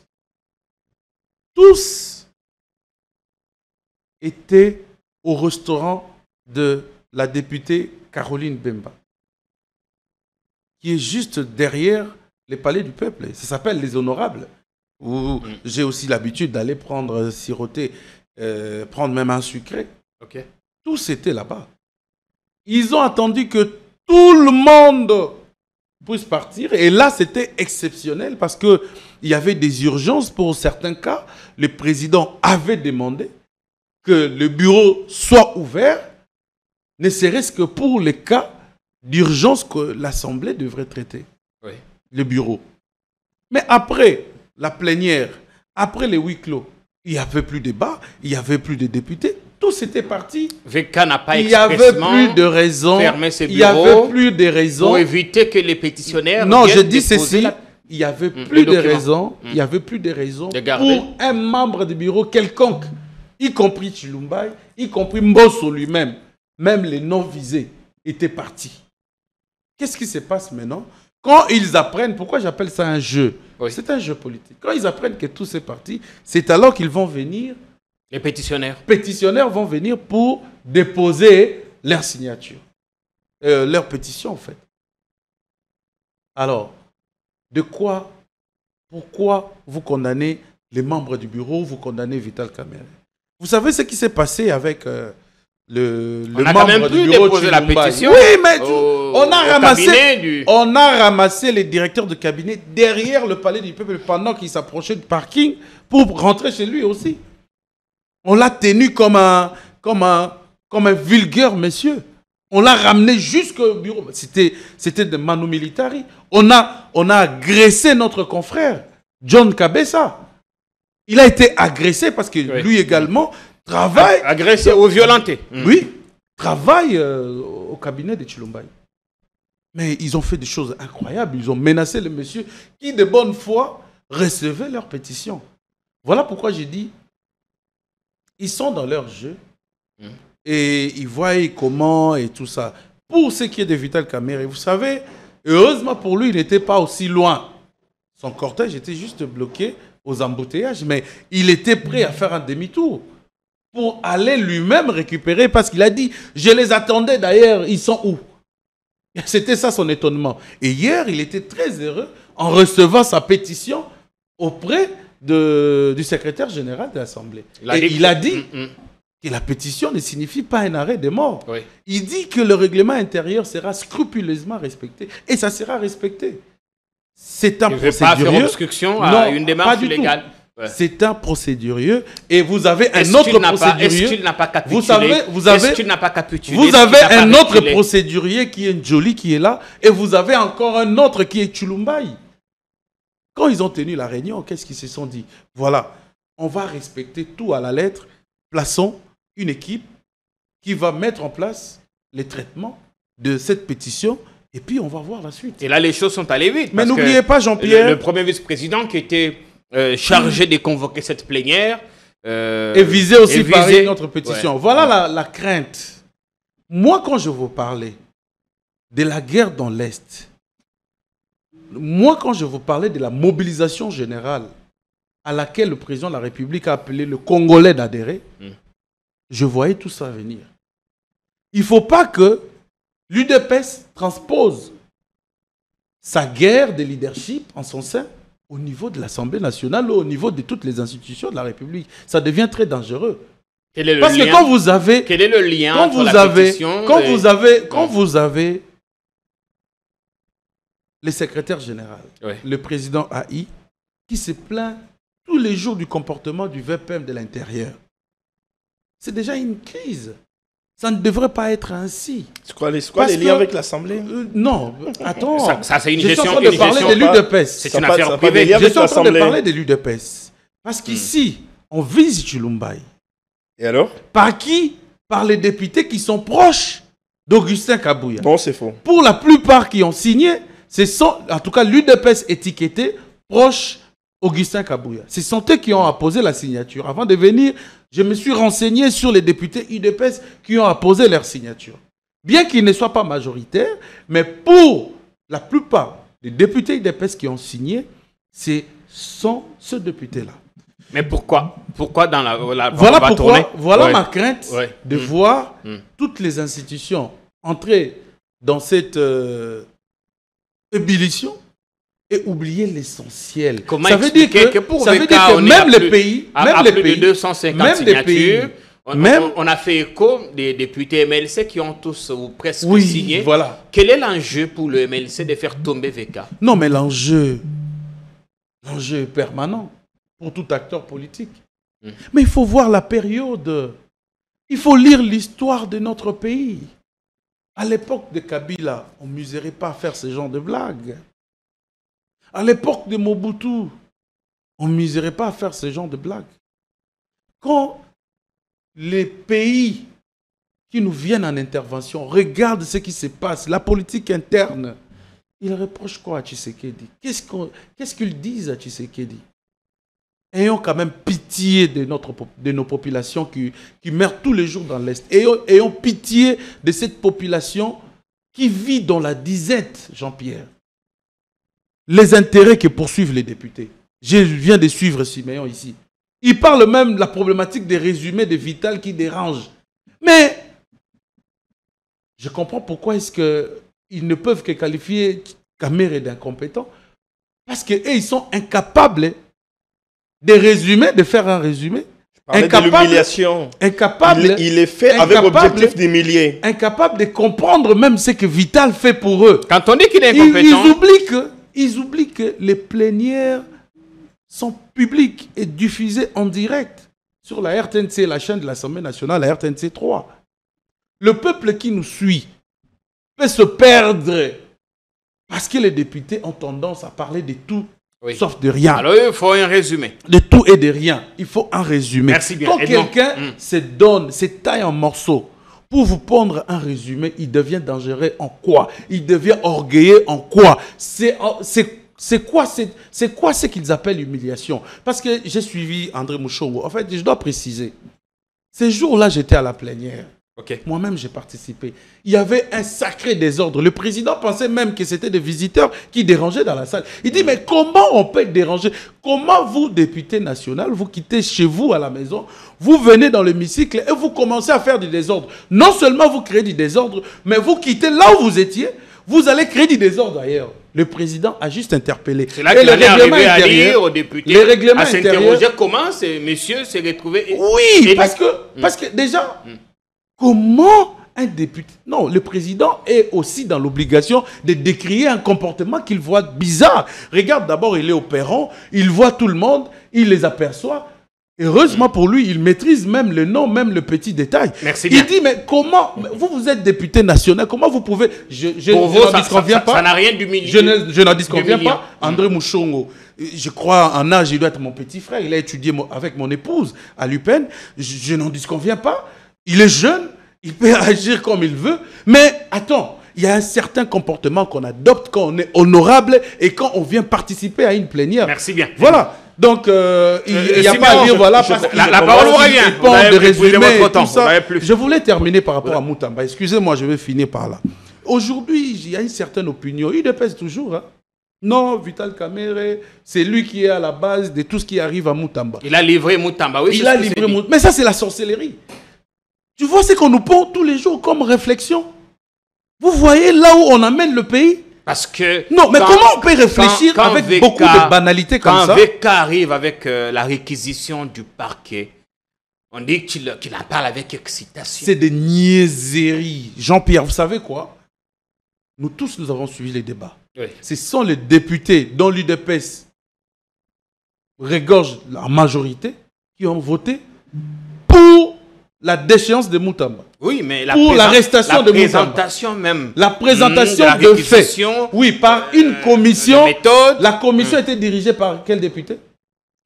A: étaient au restaurant de la députée Caroline Bemba, qui est juste derrière les palais du peuple. Ça s'appelle les Honorables, où j'ai aussi l'habitude d'aller prendre siroter, prendre même un sucré.
C: Okay.
A: Tous étaient là-bas. Ils ont attendu que tout le monde puisse partir. Et là, c'était exceptionnel parce qu'il y avait des urgences pour certains cas. Le président avait demandé que le bureau soit ouvert, ne serait-ce que pour les cas d'urgence que l'Assemblée devrait traiter.
C: Oui.
A: Le bureau. Mais après la plénière, après les huis clos, il n'y avait plus de débat, il n'y avait plus de députés. Tous étaient partis.
C: VK n'a pas
A: il n'y avait plus de raison. Il n'y avait plus de raison.
C: Pour éviter que les pétitionnaires.
A: Non, je dis ceci. Il n'y avait plus de raison. Il n'y avait plus de raison pour un membre du bureau quelconque, y compris Chilumbaï, y compris Mbosso lui-même, même les non-visés étaient partis. Qu'est-ce qui se passe maintenant? Quand ils apprennent, pourquoi j'appelle ça un jeu? Oui. C'est un jeu politique. Quand ils apprennent que tout c'est parti, c'est alors qu'ils vont venir.
C: Les pétitionnaires.
A: Les pétitionnaires vont venir pour déposer leur signature. Leur pétition, en fait. Alors, pourquoi vous condamnez les membres du bureau, vous condamnez Vital Kamerhe? Vous savez ce qui s'est passé avec le membre du bureau
C: déposé la pétition.
A: Oui, mais on a ramassé les directeurs de cabinet derrière le palais du peuple pendant qu'il s'approchait du parking pour rentrer chez lui aussi. On l'a tenu comme un vulgaire monsieur. On l'a ramené jusqu'au bureau. C'était de Manu Militari. On a agressé notre confrère, John Kabessa. Il a été agressé parce que lui également travaille...
C: Agressé ou violenté.
A: Oui, travaille au cabinet de Chilumbaï. Mais ils ont fait des choses incroyables. Ils ont menacé le monsieur qui, de bonne foi, recevait leur pétition. Voilà pourquoi j'ai dit, ils sont dans leur jeu et ils voient comment et tout ça. Pour ce qui est de Vital Kamerhe, vous savez, heureusement pour lui, il n'était pas aussi loin. Son cortège était juste bloqué aux embouteillages, mais il était prêt à faire un demi-tour pour aller lui-même récupérer, parce qu'il a dit, je les attendais d'ailleurs, ils sont où? C'était ça son étonnement. Et hier, il était très heureux en recevant sa pétition auprès du secrétaire général de l'Assemblée. Il a dit que la pétition ne signifie pas un arrêt de mort. Oui. Il dit que le règlement intérieur sera scrupuleusement respecté, et ça sera respecté. C'est un procédurier.
C: Pas faire obstruction à une démarche illégale.
A: Ouais. C'est un procédurier et vous avez un autre procédurier.
C: Est-ce qu'il n'a pas capitulé?
A: Est-ce qu'il n'a pas capitulé? Vous avez un autre procédurier qui est Njoli qui est là, et vous avez encore un autre qui est Chilumbaï. Quand ils ont tenu la réunion, qu'est-ce qu'ils se sont dit? Voilà, on va respecter tout à la lettre. Plaçons une équipe qui va mettre en place les traitements de cette pétition. Et puis, on va voir la suite.
C: Et là, les choses sont allées vite.
A: Mais n'oubliez pas, Jean-Pierre...
C: Le premier vice-président qui était chargé de convoquer cette plénière...
A: et visé aussi par notre pétition. Ouais. Voilà la crainte. Moi, quand je vous parlais de la guerre dans l'Est, moi, quand je vous parlais de la mobilisation générale à laquelle le président de la République a appelé le Congolais d'adhérer, je voyais tout ça venir. Il ne faut pas que l'UDPS transpose sa guerre de leadership en son sein au niveau de l'Assemblée nationale ou au niveau de toutes les institutions de la République. Ça devient très dangereux.
C: Quel est le
A: Parce
C: lien?
A: que quand vous avez...
C: Quel est le lien
A: quand
C: entre
A: vous
C: la
A: avez,
C: pétition
A: quand
C: et...
A: vous avez le secrétaire général, le président AI, qui se plaint tous les jours du comportement du VPM de l'intérieur, c'est déjà une crise. Ça ne devrait pas être ainsi.
B: C'est quoi les liens avec l'Assemblée?
A: Non, attends.
C: Ça c'est une
A: je
C: gestion.
A: suis en train de parler de l'UDPS.
C: C'est une affaire privée.
A: Je suis en train de parler de l'UDPS. Parce qu'ici, on vise Chilumbaï.
B: Et alors?
A: Par qui? Par les députés qui sont proches d'Augustin Kabouya.
B: Non, c'est faux.
A: Pour la plupart qui ont signé, en tout cas l'UDPS étiqueté proche Augustin Kabouya. Ce sont eux qui ont apposé la signature. Avant de venir, je me suis renseigné sur les députés UDPS qui ont apposé leur signature. Bien qu'ils ne soient pas majoritaires, mais pour la plupart des députés UDPS qui ont signé, ce sont ce député-là.
C: Mais pourquoi dans la
A: voilà pourquoi, voilà ma crainte de voir toutes les institutions entrer dans cette ébullition et oublier l'essentiel.
C: Comment
A: ça veut dire que
C: pour
A: ça veut dire que même les pays,
C: même les pays, de 250 signatures, on a fait écho des députés MLC qui ont tous ou presque signé.
A: Voilà.
C: Quel est l'enjeu pour le MLC de faire tomber VK?
A: Non, mais l'enjeu est permanent pour tout acteur politique. Mais il faut voir la période. Il faut lire l'histoire de notre pays. À l'époque de Kabila, on ne mesurait pas à faire ce genre de blagues. À l'époque de Mobutu, on ne mesurait pas à faire ce genre de blagues. Quand les pays qui nous viennent en intervention regardent ce qui se passe, la politique interne, ils reprochent quoi à Tshisekedi? Qu'est-ce qu'ils disent à Tshisekedi? Ayons quand même pitié de nos populations qui meurent tous les jours dans l'Est. Ayons pitié de cette population qui vit dans la disette, Jean-Pierre. Les intérêts que poursuivent les députés. Je viens de suivre Siméon ici. Il parle même de la problématique des résumés de Vital qui dérangent. Mais je comprends pourquoi est-ce qu'ils ne peuvent que qualifier Kamere d'incompétent. Parce qu'eux, ils sont incapables de résumer, de faire un résumé.
B: L'humiliation.
A: Incapable.
B: Il est fait avec l'objectif d'humilier.
A: Incapable de comprendre même ce que Vital fait pour eux.
C: Quand on dit qu'il est incompétent...
A: Ils oublient que les plénières sont publiques et diffusées en direct sur la RTNC, la chaîne de l'Assemblée nationale, la RTNC 3. Le peuple qui nous suit peut se perdre parce que les députés ont tendance à parler de tout. Sauf de rien.
C: Alors il faut un résumé.
A: De tout et de rien. Il faut un résumé.
C: Merci bien.
A: Quand quelqu'un se taille en morceaux pour vous prendre un résumé, il devient dangereux en quoi? Il devient orgueilleux en quoi? C'est quoi ce qu'ils appellent l'humiliation? Parce que j'ai suivi André Mouchongo. En fait, je dois préciser. Ces jours-là, j'étais à la plénière. Moi-même, j'ai participé. Il y avait un sacré désordre. Le président pensait même que c'était des visiteurs qui dérangeaient dans la salle. Il dit, mais comment on peut être dérangé? Comment vous, député national, vous quittez chez vous à la maison, vous venez dans l'hémicycle et vous commencez à faire du désordre? Non seulement vous créez du désordre, mais vous quittez là où vous étiez, vous allez créer du désordre ailleurs. Le président a juste interpellé.
C: C'est là qu'il allait arriver à dire aux députés, à s'interroger comment ces messieurs s'est retrouvé.
A: Oui, parce que déjà... Comment un député... Non, le président est aussi dans l'obligation de décrier un comportement qu'il voit bizarre. Regarde, d'abord, il est au perron, il voit tout le monde, il les aperçoit. Heureusement pour lui, il maîtrise même le nom, même le petit détail.
C: Merci bien.
A: Il dit, mais comment... Vous êtes député national, comment vous pouvez... Je n'en disconviens pas.
C: Ça n'a rien d'humilié.
A: Je n'en disconviens pas. André Mouchongo, je crois en âge, il doit être mon petit frère. Il a étudié avec mon épouse à l'UPEN. Je n'en disconviens pas. Il est jeune, il peut agir comme il veut, mais attends, il y a un certain comportement qu'on adopte quand on est honorable et quand on vient participer à une plénière.
C: Merci bien.
A: Voilà. Donc, il n'y a pas à dire, voilà, parce que
C: la parole vous revient.
A: De résumer tout ça. Je voulais terminer par rapport à Moutamba. Excusez-moi, je vais finir par là. Aujourd'hui, il y a une certaine opinion. Il dépasse toujours, hein. Non, Vital Kamerhe, c'est lui qui est à la base de tout ce qui arrive à Moutamba.
C: Il a livré Moutamba, oui.
A: Il a livré Moutamba. Mais ça, c'est la sorcellerie. Tu vois ce qu'on nous pose tous les jours comme réflexion. Vous voyez là où on amène le pays?
C: Parce que...
A: Non, mais comment on peut réfléchir avec beaucoup de banalités comme ça?
C: Quand VK arrive avec la réquisition du parquet, on dit qu'il en parle avec excitation.
A: C'est des niaiseries. Jean-Pierre, vous savez quoi? Nous tous, nous avons suivi les débats.
C: Oui.
A: Ce sont les députés dont l'UDPS regorge la majorité qui ont voté pour la déchéance de Moutamba.
C: Oui, mais
A: pour l'arrestation de Moutamba.
C: La présentation même.
A: La présentation de fait. Oui, par une commission.
C: Méthode.
A: La commission était dirigée par quel député?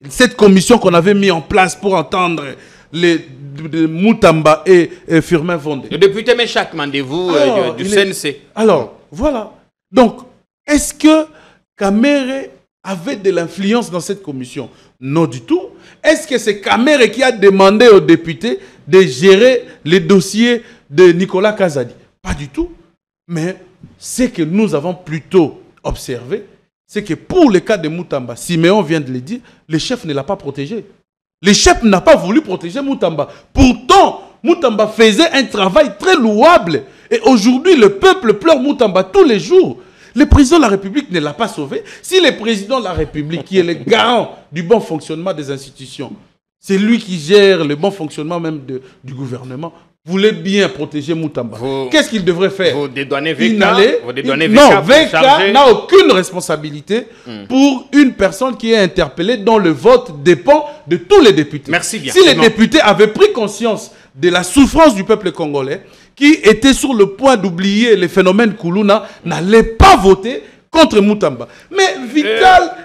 A: Cette commission qu'on avait mis en place pour entendre de Moutamba et Firmin Vondé.
C: Le député Méchac Mandez-vous du CNC.
A: Alors, voilà. Donc, est-ce que Kamerhe avait de l'influence dans cette commission? Non du tout. Est-ce que c'est Kamerhe qui a demandé aux députés de gérer les dossiers de Nicolas Kazadi? Pas du tout. Mais ce que nous avons plutôt observé, c'est que pour le cas de Moutamba, Siméon vient de le dire, le chef ne l'a pas protégé. Le chef n'a pas voulu protéger Moutamba. Pourtant, Moutamba faisait un travail très louable. Et aujourd'hui, le peuple pleure Moutamba tous les jours. Le président de la République ne l'a pas sauvé. Si le président de la République, qui est le garant du bon fonctionnement des institutions, c'est lui qui gère le bon fonctionnement même du gouvernement, voulait bien protéger Moutamba. Qu'est-ce qu'il devrait faire?
C: Vous dédouanez VK.
A: Non, VK n'a aucune responsabilité pour une personne qui est interpellée dont le vote dépend de tous les députés.
C: Merci bien.
A: Si les députés avaient pris conscience de la souffrance du peuple congolais, qui était sur le point d'oublier les phénomènes Koulouna, n'allait pas voter contre Moutamba. Mais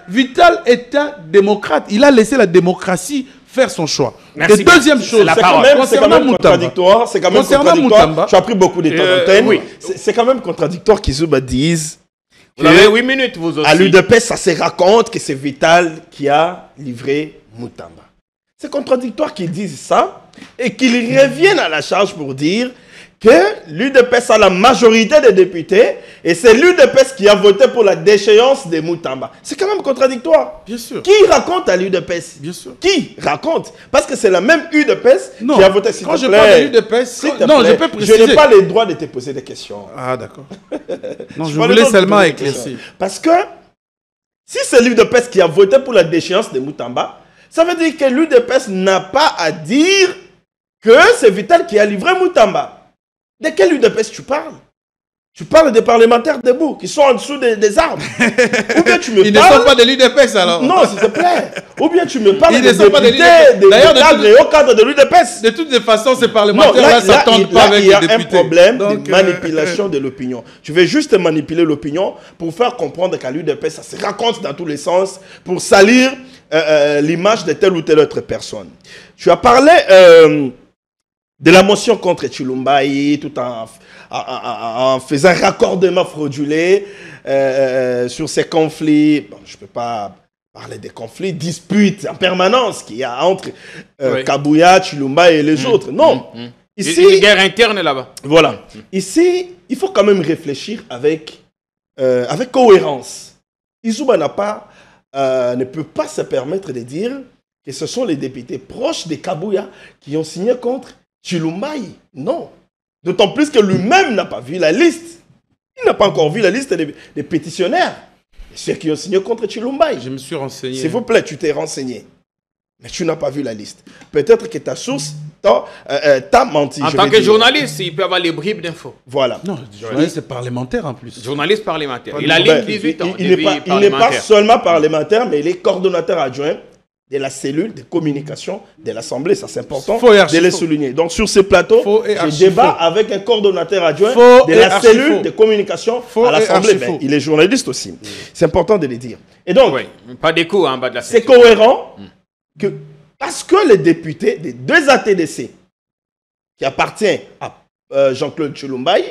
A: Vital est un démocrate. Il a laissé la démocratie faire son choix.
C: Merci.
A: Et deuxième chose,
B: c'est quand même contradictoire. C'est quand même contradictoire. Tu as pris beaucoup de temps d'antenne.
C: Oui.
B: C'est quand même contradictoire qu'Izouba dise.
C: Vous avez 8 minutes, vous aussi.
B: À l'UDPS, ça se raconte que c'est Vital qui a livré Moutamba. C'est contradictoire qu'ils disent ça et qu'ils reviennent à la charge pour dire que l'UDPS a la majorité des députés et c'est l'UDPS qui a voté pour la déchéance de Moutamba. C'est quand même contradictoire.
A: Bien sûr.
B: Qui raconte à l'UDPS?
A: Bien sûr.
B: Qui raconte? Parce que c'est la même UDPS qui a voté.
A: Quand je parle de l'UDPS, non, je peux préciser.
B: Je n'ai pas le droit de te poser des questions.
A: Ah, d'accord. Non, je voulais seulement éclaircir.
B: Parce que si c'est l'UDPS qui a voté pour la déchéance de Moutamba, ça veut dire que l'UDPS n'a pas à dire que c'est Vital qui a livré Moutamba. De quel UDPS tu parles? Tu parles des parlementaires debout, qui sont en dessous des arbres. Ou bien tu me
A: Ils ne sont pas de l'UDPS alors.
B: Non, s'il te plaît. Ou bien tu me parles
A: des
B: députés, des hauts cadres de l'UDPS.
A: De toutes les façons, ces parlementaires-là ne s'attendent pas avec les députés.
B: Il y a un problème de manipulation de l'opinion. Tu veux juste manipuler l'opinion pour faire comprendre qu'à l'UDPS, ça se raconte dans tous les sens, pour salir l'image de telle ou telle autre personne. Tu as parlé de la motion contre Chilumbayi, tout en faisant un raccordement fraudulé sur ces conflits. Bon, je ne peux pas parler des conflits, disputes en permanence qu'il y a entre Kabouya, Chilumbayi et les autres. Non.
C: Ici, une guerre interne là-bas.
B: Voilà. Ici, il faut quand même réfléchir avec cohérence. Izouba ne peut pas se permettre de dire que ce sont les députés proches de Kabouya qui ont signé contre Chilumbayi. Non. D'autant plus que lui-même n'a pas vu la liste. Il n'a pas encore vu la liste des pétitionnaires. Ceux qui ont signé contre Chilumbayi.
A: Je me suis renseigné.
B: S'il vous plaît, tu t'es renseigné. Mais tu n'as pas vu la liste. Peut-être que ta source t'a menti.
C: En tant que journaliste, il peut avoir les bribes d'infos.
B: Voilà.
A: Non, journaliste parlementaire en plus.
C: Journaliste parlementaire. Il a ligne 18 ans.
B: Il n'est pas seulement parlementaire, mais il est coordonnateur adjoint de la cellule de communication de l'Assemblée. Ça, c'est important de le souligner. Donc, sur ce plateau, je débat avec un coordonnateur adjoint de la cellule de communication à l'Assemblée. Ben, il est journaliste aussi. C'est important de le dire. Et donc,
C: pas des coups en bas de la
B: c'est cohérent que, parce que les députés des deux ATDC qui appartiennent à Jean-Claude Chilumbayi,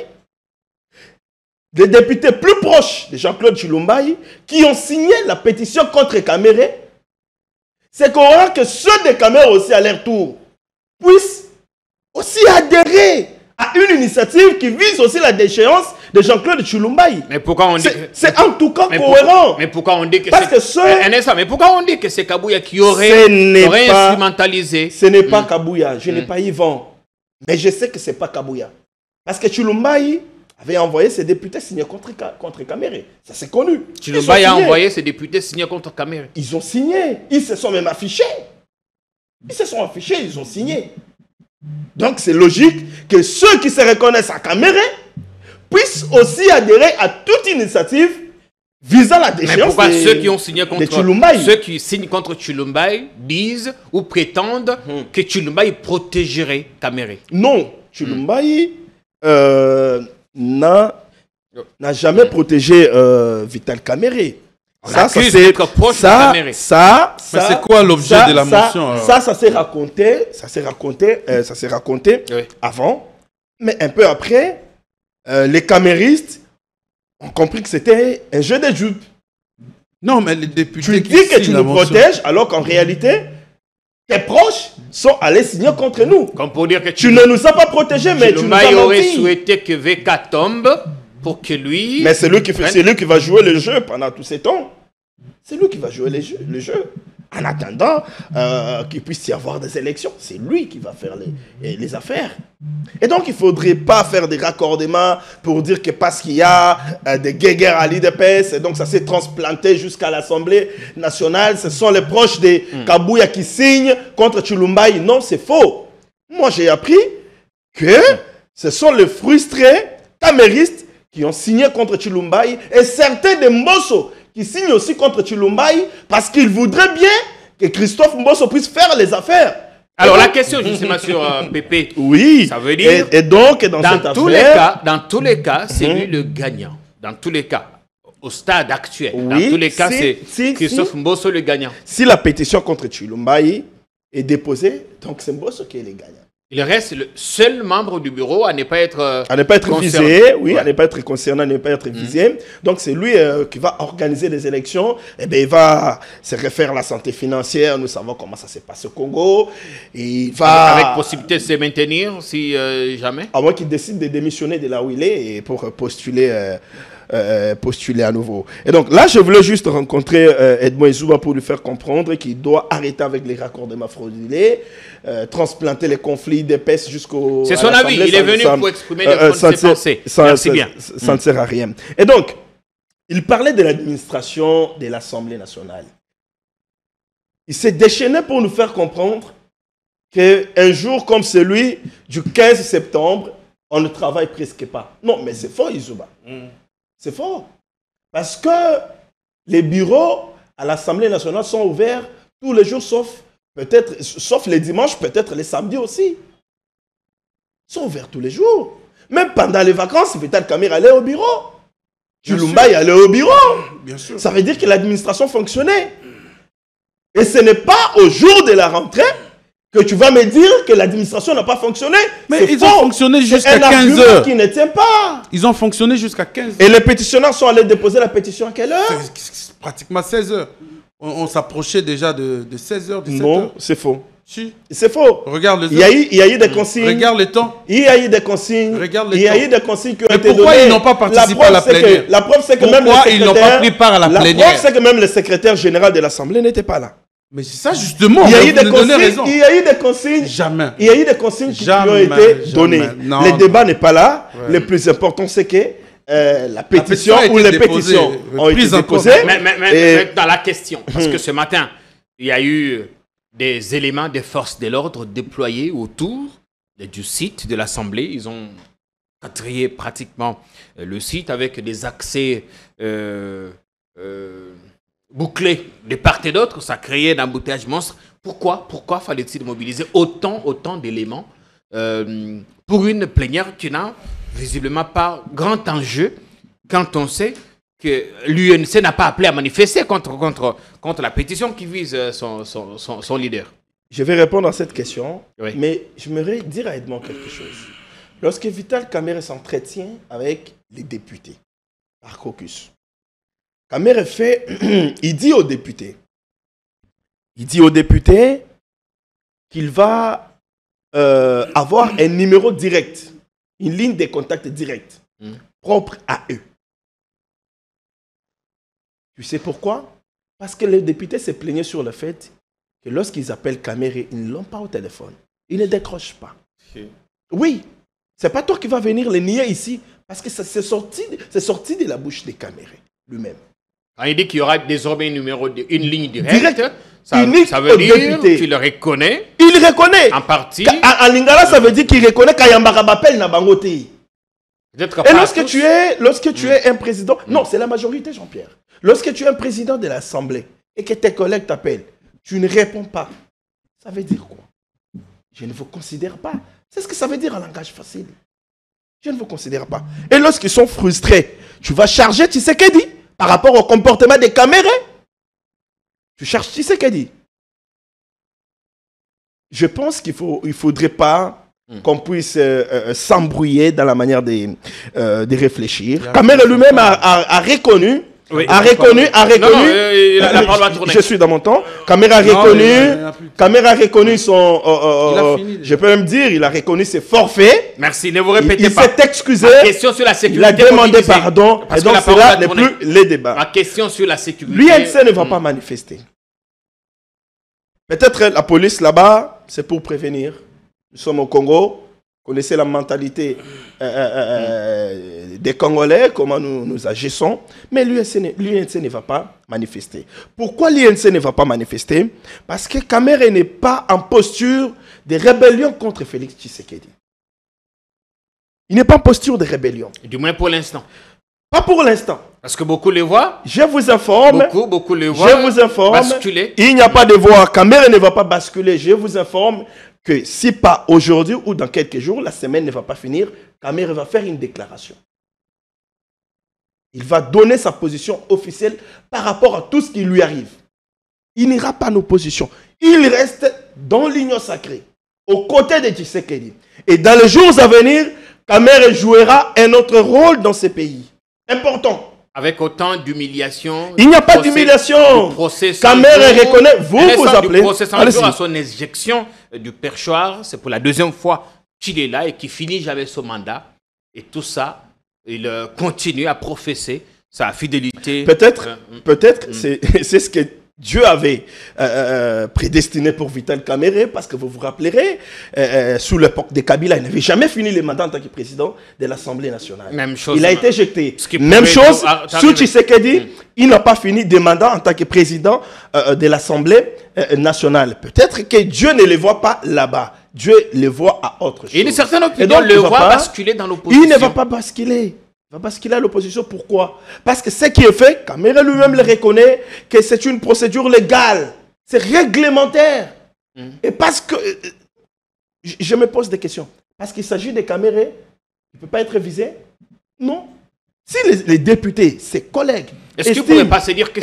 B: les députés plus proches de Jean-Claude Chilumbayi qui ont signé la pétition contre Kamerhe, c'est cohérent que ceux de Kamerhe aussi à leur tour puissent aussi adhérer à une initiative qui vise aussi la déchéance de Jean-Claude Chilumbaï.
C: Mais pourquoi on dit...
B: C'est en tout cas cohérent.
C: Mais pourquoi on dit que
B: c'est...
C: Mais pourquoi on dit que c'est Kabouya qui aurait instrumentalisé?
B: Ce n'est pas Kabouya. Je n'ai pas Yvan. Mais je sais que ce n'est pas Kabouya. Parce que Chilumbaï avait envoyé ses députés signer contre Kamere. Ça c'est connu.
C: Chilumbaï a envoyé ses députés signer contre Kamere.
B: Ils ont signé. Ils se sont même affichés. Ils ont signé. Donc c'est logique que ceux qui se reconnaissent à Kamere puissent aussi adhérer à toute initiative visant la déchéance.
C: Mais pourquoi ceux qui ont signé contre ceux qui signent contre Chilumbaï disent ou prétendent que Chilumbaï protégerait Kamere?
B: Non, Chilumbaï n'a jamais protégé Vital Kamere. Ça c'est
A: quoi l'objet de la motion?
B: Ça s'est raconté avant, mais un peu après, les caméristes ont compris que c'était un jeu de dupes.
A: Non, mais les députés
B: tu dis que tu nous protèges, alors qu'en réalité, tes proches sont allés signer contre nous.
C: Comme pour dire que
B: tu ne nous as pas protégés, mais tu nous as menti.
C: Aurait souhaité que VK tombe pour que lui...
B: Mais c'est lui qui va jouer le jeu pendant tous ces temps. C'est lui qui va jouer le jeu. En attendant qu'il puisse y avoir des élections, c'est lui qui va faire les affaires. Et donc, il ne faudrait pas faire des raccordements pour dire que parce qu'il y a des guéguerres à l'IDPS, et donc ça s'est transplanté jusqu'à l'Assemblée nationale, ce sont les proches de Kabouya qui signent contre Chilumbaï. Non, c'est faux. Moi, j'ai appris que ce sont les frustrés caméristes qui ont signé contre Chilumbaï et certains des Mbosso qui signent aussi contre Chilumbaï parce qu'ils voudraient bien que Christophe Mbosso puisse faire les affaires.
C: Alors la question justement sur Pépé,
B: oui,
C: ça veut dire
B: et donc dans cette affaire,
C: dans tous les cas, c'est lui le gagnant. Dans tous les cas, au stade actuel, dans tous les cas, c'est Christophe Mbosso le gagnant.
B: Si la pétition contre Chilumbaï est déposée, donc c'est Mbosso qui est le gagnant.
C: Il reste le seul membre du bureau à ne pas être
B: visé, oui, à ne pas être concerné, à ne pas être visé. Donc c'est lui qui va organiser les élections. Et bien il va se refaire la santé financière. Nous savons comment ça se passe au Congo. Et il va
C: avec possibilité de se maintenir si jamais.
B: À moins qu'il décide de démissionner de là où il est et pour postuler à nouveau. Et donc là, je voulais juste rencontrer Edmond Izouba pour lui faire comprendre qu'il doit arrêter avec les raccordements fraudulés, transplanter les conflits d'épaisse jusqu'au...
C: C'est son avis, il est venu pour exprimer les ses pensées. Merci bien.
B: Ça ne sert à rien. Et donc, il parlait de l'administration de l'Assemblée nationale. Il s'est déchaîné pour nous faire comprendre qu'un jour comme celui du 15 septembre, on ne travaille presque pas. Non, mais c'est faux, Izouba. C'est faux. Parce que les bureaux à l'Assemblée nationale sont ouverts tous les jours, sauf les dimanches, peut-être les samedis aussi. Ils sont ouverts tous les jours. Même pendant les vacances, Vital Kamere allait au bureau. Chilumbaï allait au bureau.
A: Bien sûr.
B: Ça veut dire que l'administration fonctionnait. Et ce n'est pas au jour de la rentrée que tu vas me dire que l'administration n'a pas fonctionné.
A: Mais ils ont fonctionné jusqu'à 15 heures.
B: Qui ne tient pas.
A: Ils ont fonctionné jusqu'à 15 heures.
B: Et les pétitionnaires sont allés déposer la pétition à quelle heure?
A: Pratiquement 16 heures. On s'approchait déjà de 16 heures, 17 heures.
B: Non, c'est faux.
A: Si.
B: C'est faux.
A: Regarde les
B: il y a eu des consignes.
A: Regarde le temps.
B: Il y a eu des consignes.
A: Regarde
B: il y a eu des consignes qui ont été données.
A: Pourquoi ils n'ont pas participé à la plénière?
B: La preuve, c'est que même
A: pourquoi ils n'ont pas pris part à la plénière?
B: La preuve, c'est que même le secrétaire général de l'Assemblée n'était pas là.
A: Mais c'est ça justement.
B: Il y a eu des consignes.
A: Jamais.
B: Il y a eu des consignes qui ont été données. Le débat n'est pas là. Ouais. Le plus important, c'est que la pétition ou les pétitions ont été déposées.
C: Mais dans la question, parce que ce matin, il y a eu des éléments des forces de l'ordre déployés autour du site de l'Assemblée. Ils ont quadrillé pratiquement le site avec des accès bouclés de part et d'autre. Ça créait un embouteillage monstre. Pourquoi fallait-il mobiliser autant d'éléments pour une plénière qui n'a visiblement pas grand enjeu quand on sait que l'UNC n'a pas appelé à manifester contre la pétition qui vise son leader?
B: Je vais répondre à cette question, oui. Mais j'aimerais dire à Edmond quelque chose. Lorsque Vital Kamere s'entretient avec les députés par caucus, Kamere il dit aux députés qu'il va avoir un numéro direct, une ligne de contact direct propre à eux. Tu sais pourquoi? Parce que les députés se plaignaient sur le fait que lorsqu'ils appellent Kamere, ils ne l'ont pas au téléphone. Ils ne décrochent pas. Oui, c'est pas toi qui vas venir les nier ici, parce que c'est sorti de la bouche de Kamere lui-même.
C: Quand il dit qu'il y aura désormais une ligne directe,
B: Direct,
C: ça veut dire
B: député.
C: tu le reconnais.
B: Il reconnaît.
C: En partie.
B: En lingala, ça veut dire qu'il reconnaît Kayambara Bapel na bangote. Et lorsque tu es un président, non, c'est la majorité, Jean-Pierre. Lorsque tu es un président de l'Assemblée et que tes collègues t'appellent, tu ne réponds pas. Ça veut dire quoi? Je ne vous considère pas. C'est ce que ça veut dire en langage facile. Je ne vous considère pas. Et lorsqu'ils sont frustrés, tu vas charger Tshisekedi par rapport au comportement des Kamere. Tu charges Tshisekedi. Je pense qu'il ne faudrait pas qu'on puisse s'embrouiller dans la manière de réfléchir. Kamere lui-même a reconnu. Oui, a reconnu. Je suis dans mon temps. Kamere a reconnu son. Je peux même dire, il a reconnu ses forfaits.
C: Merci, ne vous répétez pas.
B: Il s'est excusé.
C: Ma question sur la sécurité.
B: Il a demandé pardon. Et donc cela n'est plus les débats.
C: Ma question sur la sécurité.
B: L'UNC ne va pas manifester. Peut-être la police là-bas, c'est pour prévenir. Nous sommes au Congo. Vous connaissez la mentalité des Congolais, comment nous agissons. Mais l'UNC ne va pas manifester. Pourquoi l'UNC ne va pas manifester? Parce que Kamere n'est pas en posture de rébellion contre Félix Tshisekedi. Il n'est pas en posture de rébellion.
C: Du moins pour l'instant.
B: Pas pour l'instant.
C: Parce que beaucoup le voient.
B: Je vous informe.
C: Beaucoup le voient.
B: Je vous informe.
C: Basculer.
B: Il n'y a pas de voix. Kamere ne va pas basculer. Je vous informe que si pas aujourd'hui ou dans quelques jours, la semaine ne va pas finir, Kamere va faire une déclaration. Il va donner sa position officielle par rapport à tout ce qui lui arrive. Il n'ira pas en opposition. Il reste dans l'union sacrée, aux côtés de Tshisekedi. Et dans les jours à venir, Kamere jouera un autre rôle dans ce pays. Important.
C: Avec autant d'humiliation.
B: Il n'y a pas d'humiliation. Kamere reconnaît, vous appelez.
C: Du procès sans jour à son éjection du perchoir, c'est pour la deuxième fois qu'il est là et qu'il finit jamais son mandat. Et tout ça, il continue à professer sa fidélité.
B: Peut-être, c'est ce que Dieu avait prédestiné pour Vital Kamere, parce que vous vous rappellerez, sous l'époque de Kabila, il n'avait jamais fini le mandat en tant que président de l'Assemblée nationale.
C: Même chose.
B: Il a été éjecté. Même chose, sous Tshisekedi, il n'a pas fini de mandat en tant que président de l'Assemblée nationale. Peut-être que Dieu ne le voit pas là-bas. Dieu le voit à autre chose.
C: Et une certaine opinion le voit basculer dans l'opposition.
B: Il ne va pas basculer. Il va basculer à l'opposition. Pourquoi? Parce que ce qui est fait, Kamere lui-même le reconnaît, que c'est une procédure légale. C'est réglementaire. Et parce que... je me pose des questions. Parce qu'il s'agit de Kamere, il ne peut pas être visé? Non. Si les députés, ses collègues...
C: Est-ce que vous ne pouvez pas se dire que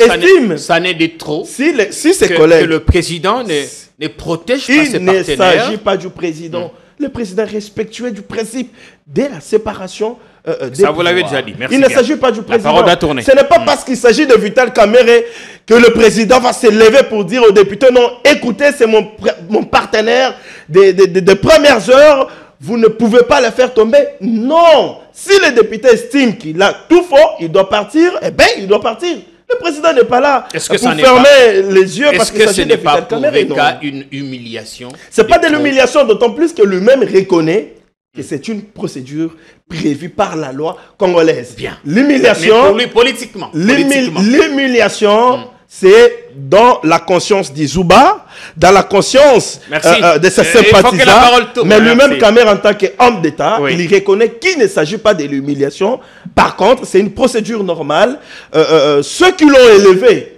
C: ça n'est de trop?
B: Si ses collègues...
C: Que le président ne protège pas ses partenaires.
B: Il ne s'agit pas du président. Le président est respectueux du principe de la séparation des
C: ça, vous l'avez déjà dit. Merci.
B: Il ne s'agit pas du président.
C: La parole a tourné.
B: Ce n'est pas parce qu'il s'agit de Vital Kamere que le président va se lever pour dire aux députés, non, écoutez, c'est mon partenaire des premières heures, vous ne pouvez pas le faire tomber. Non. Si le député estime qu'il a tout faux, il doit partir, eh bien, il doit partir. Le président n'est pas là pour fermer les yeux parce que
C: ce n'est pas pour Veka une humiliation?
B: Ce n'est pas de l'humiliation, d'autant plus que lui-même reconnaît que c'est une procédure prévue par la loi congolaise.
C: Bien.
B: L'humiliation...
C: Mais pour lui, politiquement.
B: L'humiliation, c'est dans la conscience d'Izouba, dans la conscience de ses sympathisants. Mais lui-même, Kamere, en tant qu'homme d'État, il reconnaît qu'il ne s'agit pas de l'humiliation. Par contre, c'est une procédure normale. Ceux qui l'ont élevé,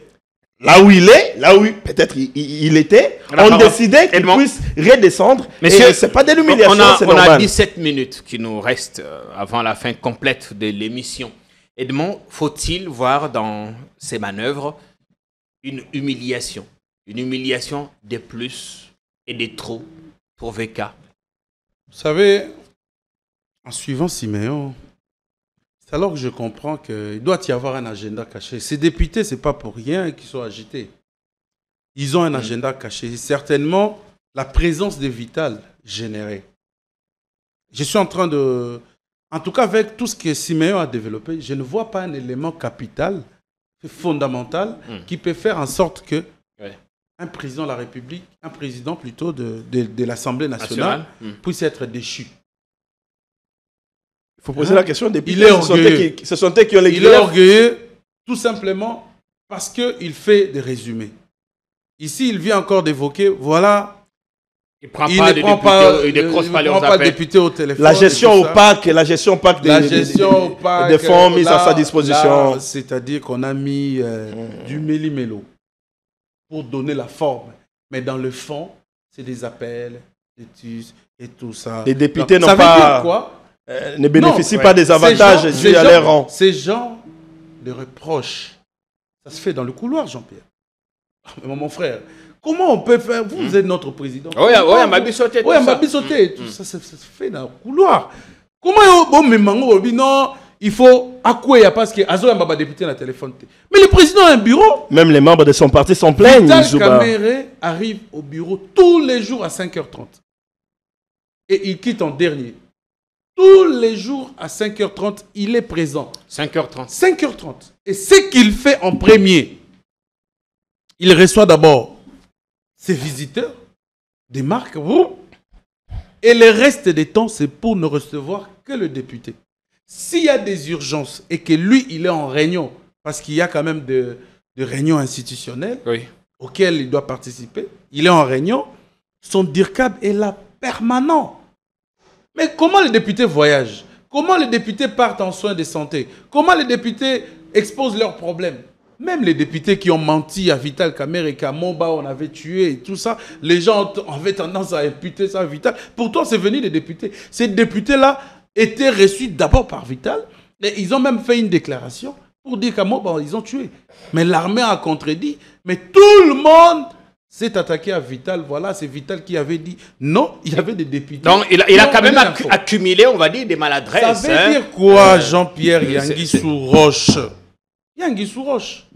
B: là où il est, là où peut-être il était, ont décidé qu'il puisse redescendre.
C: Messieurs,
B: et ce n'est pas de l'humiliation, c'est
C: normal.
B: On
C: a 17 minutes qui nous restent avant la fin complète de l'émission. Edmond, faut-il voir dans ces manœuvres une humiliation de plus et de trop pour Veka?
A: Vous savez, en suivant Siméon, c'est alors que je comprends qu'il doit y avoir un agenda caché. Ces députés, ce n'est pas pour rien qu'ils sont agités. Ils ont un agenda caché. Certainement, la présence de Vital générée. Je suis en train En tout cas, avec tout ce que Siméon a développé, je ne vois pas un élément capital, fondamental, qui peut faire en sorte que un président de la République, un président plutôt de l'Assemblée nationale, puisse être déchu.
B: Il faut poser la question des
A: il est orgueilleux.
B: Ce sont eux qui ont les
A: Il est orgueilleux tout simplement parce qu'il fait des résumés. Ici, il vient encore d'évoquer, voilà...
C: Il ne prend pas les
A: députés au téléphone.
B: La gestion opaque des fonds mis à sa disposition.
A: C'est-à-dire qu'on a mis du méli-mélo pour donner la forme. Mais dans le fond, c'est des appels, des TUS et tout ça.
B: Les députés
A: n'ont pas...
B: ne bénéficient pas des avantages dus à leur rang.
A: Ces gens les reprochent. Ça se fait dans le couloir, Jean-Pierre. Mon frère, comment on peut faire? Vous êtes notre président.
C: Oui, on m'a bissoté.
A: Oui, on m'a bissoté. Tout ça se fait dans le couloir. Comment on me dit non, il faut accouer parce que Azo Mbaba député dans le téléphone. Mais le président a un bureau.
B: Même les membres de son parti sont pleins.
A: Vital Kamerhe arrive au bureau tous les jours à 5h30. Et il quitte en dernier. Tous les jours à 5h30, il est présent.
C: 5h30.
A: 5h30. Et ce qu'il fait en premier, il reçoit d'abord ses visiteurs, des marques, et le reste des temps, c'est pour ne recevoir que le député. S'il y a des urgences et que lui, il est en réunion, parce qu'il y a quand même de réunions institutionnelles auxquelles il doit participer, il est en réunion, son DIRCAB est là permanent. Mais comment les députés voyagent? Comment les députés partent en soins de santé? Comment les députés exposent leurs problèmes? Même les députés qui ont menti à Vital Kamerhe, qu'à Moba on avait tué et tout ça, les gens avaient tendance à imputer ça à Vital. Pourtant, c'est venu des députés. Ces députés-là étaient reçus d'abord par Vital. Et ils ont même fait une déclaration pour dire qu'à Moba, ils ont tué. Mais l'armée a contredit. Mais tout le monde s'est attaqué à Vital. Voilà, c'est Vital qui avait dit non, il y avait des députés.
C: Donc, il a quand même accumulé, on va dire, des maladresses.
A: Ça veut dire quoi, Jean-Pierre Yanguissou Roche? Yanguissou Roche.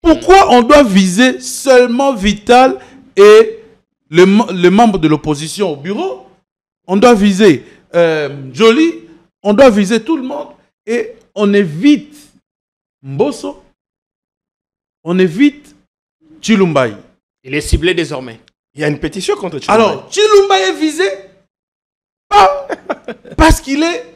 A: Pourquoi on doit viser seulement Vital et le membre de l'opposition au bureau? On doit viser Joly, on doit viser tout le monde et on évite Mbosso, on évite Tshilumbayi.
C: Il est ciblé désormais.
B: Il y a une pétition contre Tshilumbayi.
A: Alors, Tshilumbayi est visé parce qu'il est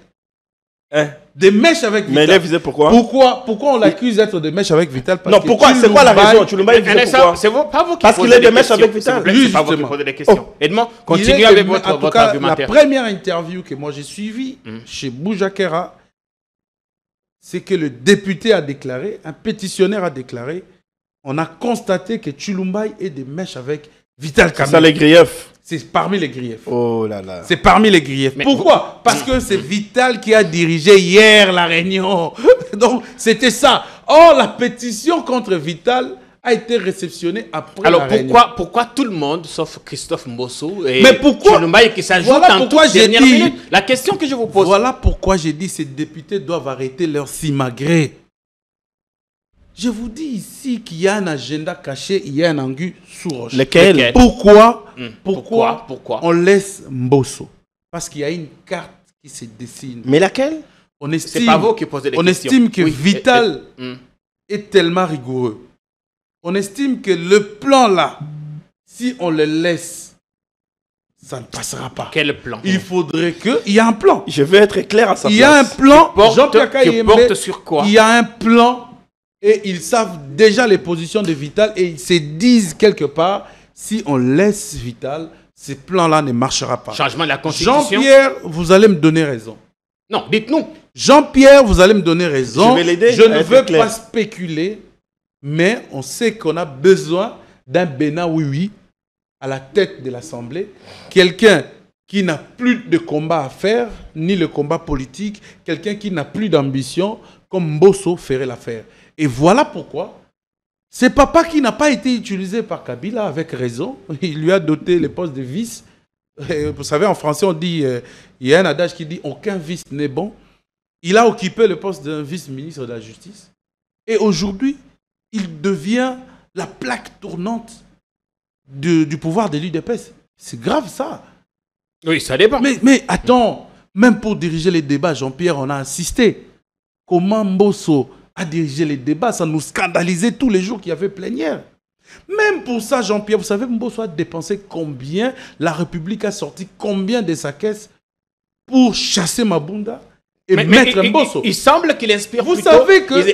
A: des mèches avec Vital.
B: Mais il est visé pourquoi?
A: Pourquoi on l'accuse d'être des mèches avec Vital?
B: Non, pourquoi? C'est quoi la raison? Tshilumbayi est visé pourquoi?
C: C'est pas vous qui
B: parce qu'il est des mèches avec Vital.
C: C'est pas vous qui posez des questions. Edmond, continuez avec votre argumentaire.
A: La première interview que moi j'ai suivie chez Boujakera, c'est que le député a déclaré, un pétitionnaire a déclaré, on a constaté que Tshilumbayi est des mèches avec Vital Kamerhe.
B: C'est ça les griefs.
A: C'est parmi les griefs.
B: Oh là là.
A: C'est parmi les griefs. Mais pourquoi? Parce que c'est Vital qui a dirigé hier la réunion. Donc, c'était ça. Or, la pétition contre Vital a été réceptionnée après la réunion.
C: Alors, pourquoi tout le monde, sauf Christophe Mbosso et
A: Tshilumbayi
C: qui s'ajoute en toute dernière minute? La question que je vous pose.
A: Voilà pourquoi j'ai dit que ces députés doivent arrêter leur simagrée. Je vous dis ici qu'il y a un agenda caché, il y a un Yanguissou Roche.
B: Lequel?
A: Pourquoi on laisse Mbosso? Parce qu'il y a une carte qui se dessine.
B: Mais laquelle?
C: C'est pas vous qui posez des questions.
A: On estime que Vital est tellement rigoureux. On estime que le plan là, si on le laisse, ça ne passera pas.
C: Quel plan?
A: Il faudrait que... Il y a un plan.
B: Je vais être clair à sa place.
A: Il y a un plan.
C: Qui porte sur quoi?
A: Il y a un plan. Et ils savent déjà les positions de Vital et ils se disent quelque part, si on laisse Vital, ce plan-là ne marchera pas.
C: Changement de la Constitution.
A: Jean-Pierre, vous allez me donner raison.
C: Non, dites-nous.
A: Jean-Pierre, vous allez me donner raison.
B: Je vais l'aider.
A: Je ne veux pas spéculer, mais on sait qu'on a besoin d'un Bena Oui à la tête de l'Assemblée. Quelqu'un qui n'a plus de combat à faire, ni le combat politique. Quelqu'un qui n'a plus d'ambition, comme Mbosso ferait l'affaire. Et voilà pourquoi c'est papa qui n'a pas été utilisé par Kabila avec raison. Il lui a doté les postes de vice. Vous savez, en français, on dit, il y a un adage qui dit « aucun vice n'est bon ». Il a occupé le poste d'un vice-ministre de la Justice. Et aujourd'hui, il devient la plaque tournante du pouvoir de l'UDPS. C'est grave ça.
C: Oui, ça dépend.
A: Mais attends, Même pour diriger les débats, Jean-Pierre, on a assisté. Comment Mbosso a dirigé les débats, ça nous scandalisait tous les jours qu'il y avait plénière. Même pour ça, Jean-Pierre, vous savez, Mbosso a dépensé combien, la République a sorti combien de sa caisse pour chasser Mabunda et mettre Mbosso.
C: Il semble qu'il inspire,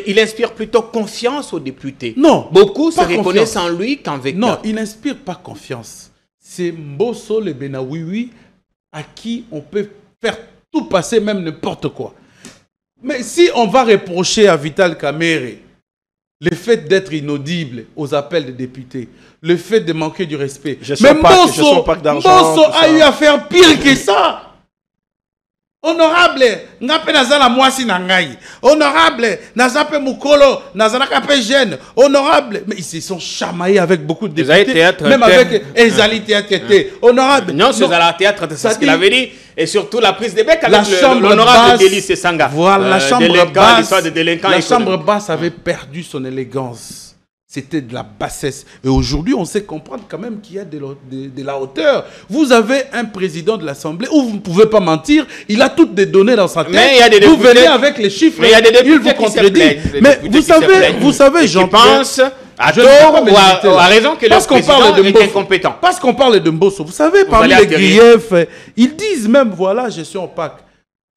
C: il inspire plutôt confiance aux députés.
A: Non.
C: Beaucoup se reconnaissent en lui qu'en Veka.
A: Non, il n'inspire pas confiance. C'est Mbosso, le Benawiwi, à qui on peut faire tout passer, même n'importe quoi. Mais si on va reprocher à Vital Kamerhe le fait d'être inaudible aux appels des députés, le fait de manquer du respect, mais Mbosso a eu à faire pire que ça. Honorable, ngape nazala mwasi na ngai. Honorable, nazape mukolo, nazalaka pe jeune. Honorable, mais ils se sont chamaillés avec beaucoup de députés, même avec Ezali Théâtre. Honorable.
C: Non, c'est Ezali Théâtre, c'est ce qu'il avait dit. Et surtout la prise de bec avec l'honorable Délice Sanga.
A: Voilà, la chambre basse avait perdu son élégance. C'était de la bassesse. Et aujourd'hui, on sait comprendre quand même qu'il y a de la hauteur. Vous avez un président de l'Assemblée où vous ne pouvez pas mentir. Il a toutes des données dans sa tête.
C: Mais il y a des
A: vous venez avec les chiffres.
C: Mais il y a des députés
A: il vous contredit. Mais vous savez, Jean-Pierre,
C: à tort ou à raison que le président est incompétent.
A: Parce qu'on parle de Mbosso. Vous savez, parmi les griefs, ils disent même, voilà, gestion opaque.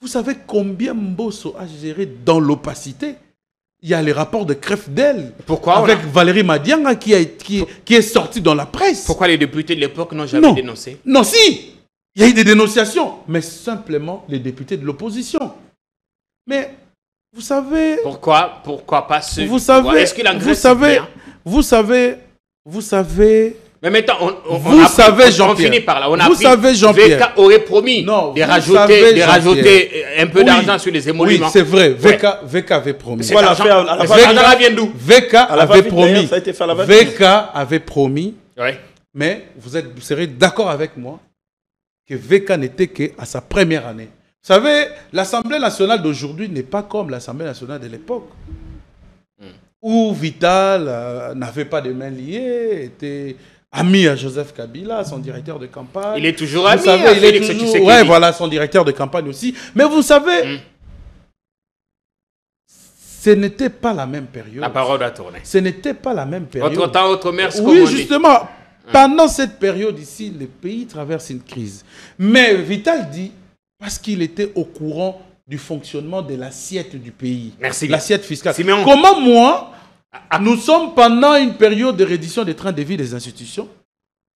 A: Vous savez combien Mbosso a géré dans l'opacité? Il y a les rapports de Crefdel.
C: Pourquoi
A: avec Valérie Madianga qui est sorti dans la presse.
C: Pourquoi les députés de l'époque n'ont jamais dénoncé?
A: Non, si. Il y a eu des dénonciations. Mais simplement les députés de l'opposition. Mais vous savez...
C: Pourquoi pas ceux...
A: Vous savez...
C: Est-ce qu'il
A: vous savez...
C: Mais maintenant, on finit par là. On a Veka aurait promis de rajouter un peu d'argent sur les émoluments.
A: Oui, c'est vrai. Veka avait promis.
C: L'argent vient d'où?
A: Veka avait promis. Veka avait promis. Mais vous serez d'accord avec moi que Veka n'était qu'à sa première année. Vous savez, l'Assemblée nationale d'aujourd'hui n'est pas comme l'Assemblée nationale de l'époque. Où Vital n'avait pas de mains liées, était... ami à Joseph Kabila, son directeur de campagne.
C: Il est toujours ami à Félix Tshisekedi.
A: Ouais, voilà, son directeur de campagne aussi. Mais vous savez, ce n'était pas la même période.
C: La parole a tourné.
A: Ce n'était pas la même période.
C: Autre temps, autre mère,
A: oui, justement. Pendant cette période ici, le pays traverse une crise. Mais Vital dit, parce qu'il était au courant du fonctionnement de l'assiette du pays.
C: Merci.
A: L'assiette fiscale. Comment moi... Nous sommes pendant une période de reddition des trains de vie des institutions.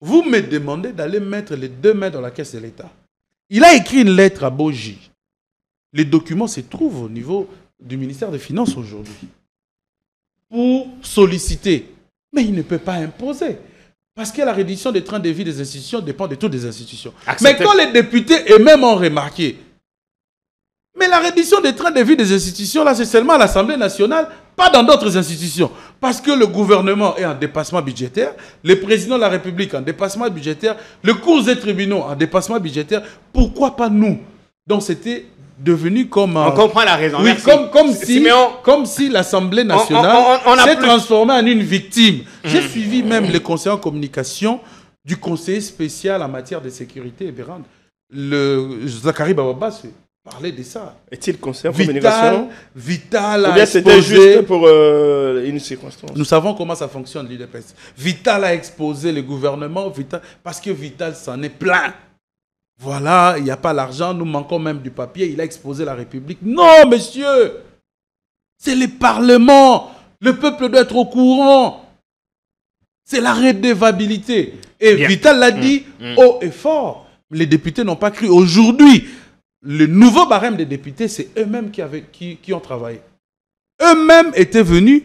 A: Vous me demandez d'aller mettre les deux mains dans la caisse de l'État. Il a écrit une lettre à Boji. Les documents se trouvent au niveau du ministère des Finances aujourd'hui. Pour solliciter. Mais il ne peut pas imposer. Parce que la reddition des trains de vie des institutions dépend de toutes les institutions. Mais quand les députés eux-mêmes ont remarqué, mais la reddition des trains de vie des institutions, là, c'est seulement à l'Assemblée nationale, pas dans d'autres institutions. Parce que le gouvernement est en dépassement budgétaire, le président de la République en dépassement budgétaire, le cours des tribunaux en dépassement budgétaire. Pourquoi pas nous? Donc c'était devenu comme...
C: On comprend la raison.
A: Oui, comme si l'Assemblée nationale s'est transformée en une victime. J'ai suivi même les conseillers en communication du conseiller spécial en matière de sécurité et Bérande. Le Zakari Bababa parler de ça.
B: Est-il conseiller en communication?
A: Vital
B: a exposé... c'était juste pour une circonstance.
A: Nous savons comment ça fonctionne, l'UDPS. Vital a exposé le gouvernement, parce que Vital s'en est plein. Voilà, il n'y a pas l'argent, nous manquons même du papier, il a exposé la République. Non, monsieur! C'est le Parlement. Le peuple doit être au courant. C'est la redevabilité. Et Vital l'a dit haut et fort. Les députés n'ont pas cru. Aujourd'hui, le nouveau barème des députés, c'est eux-mêmes qui ont travaillé. Eux-mêmes étaient venus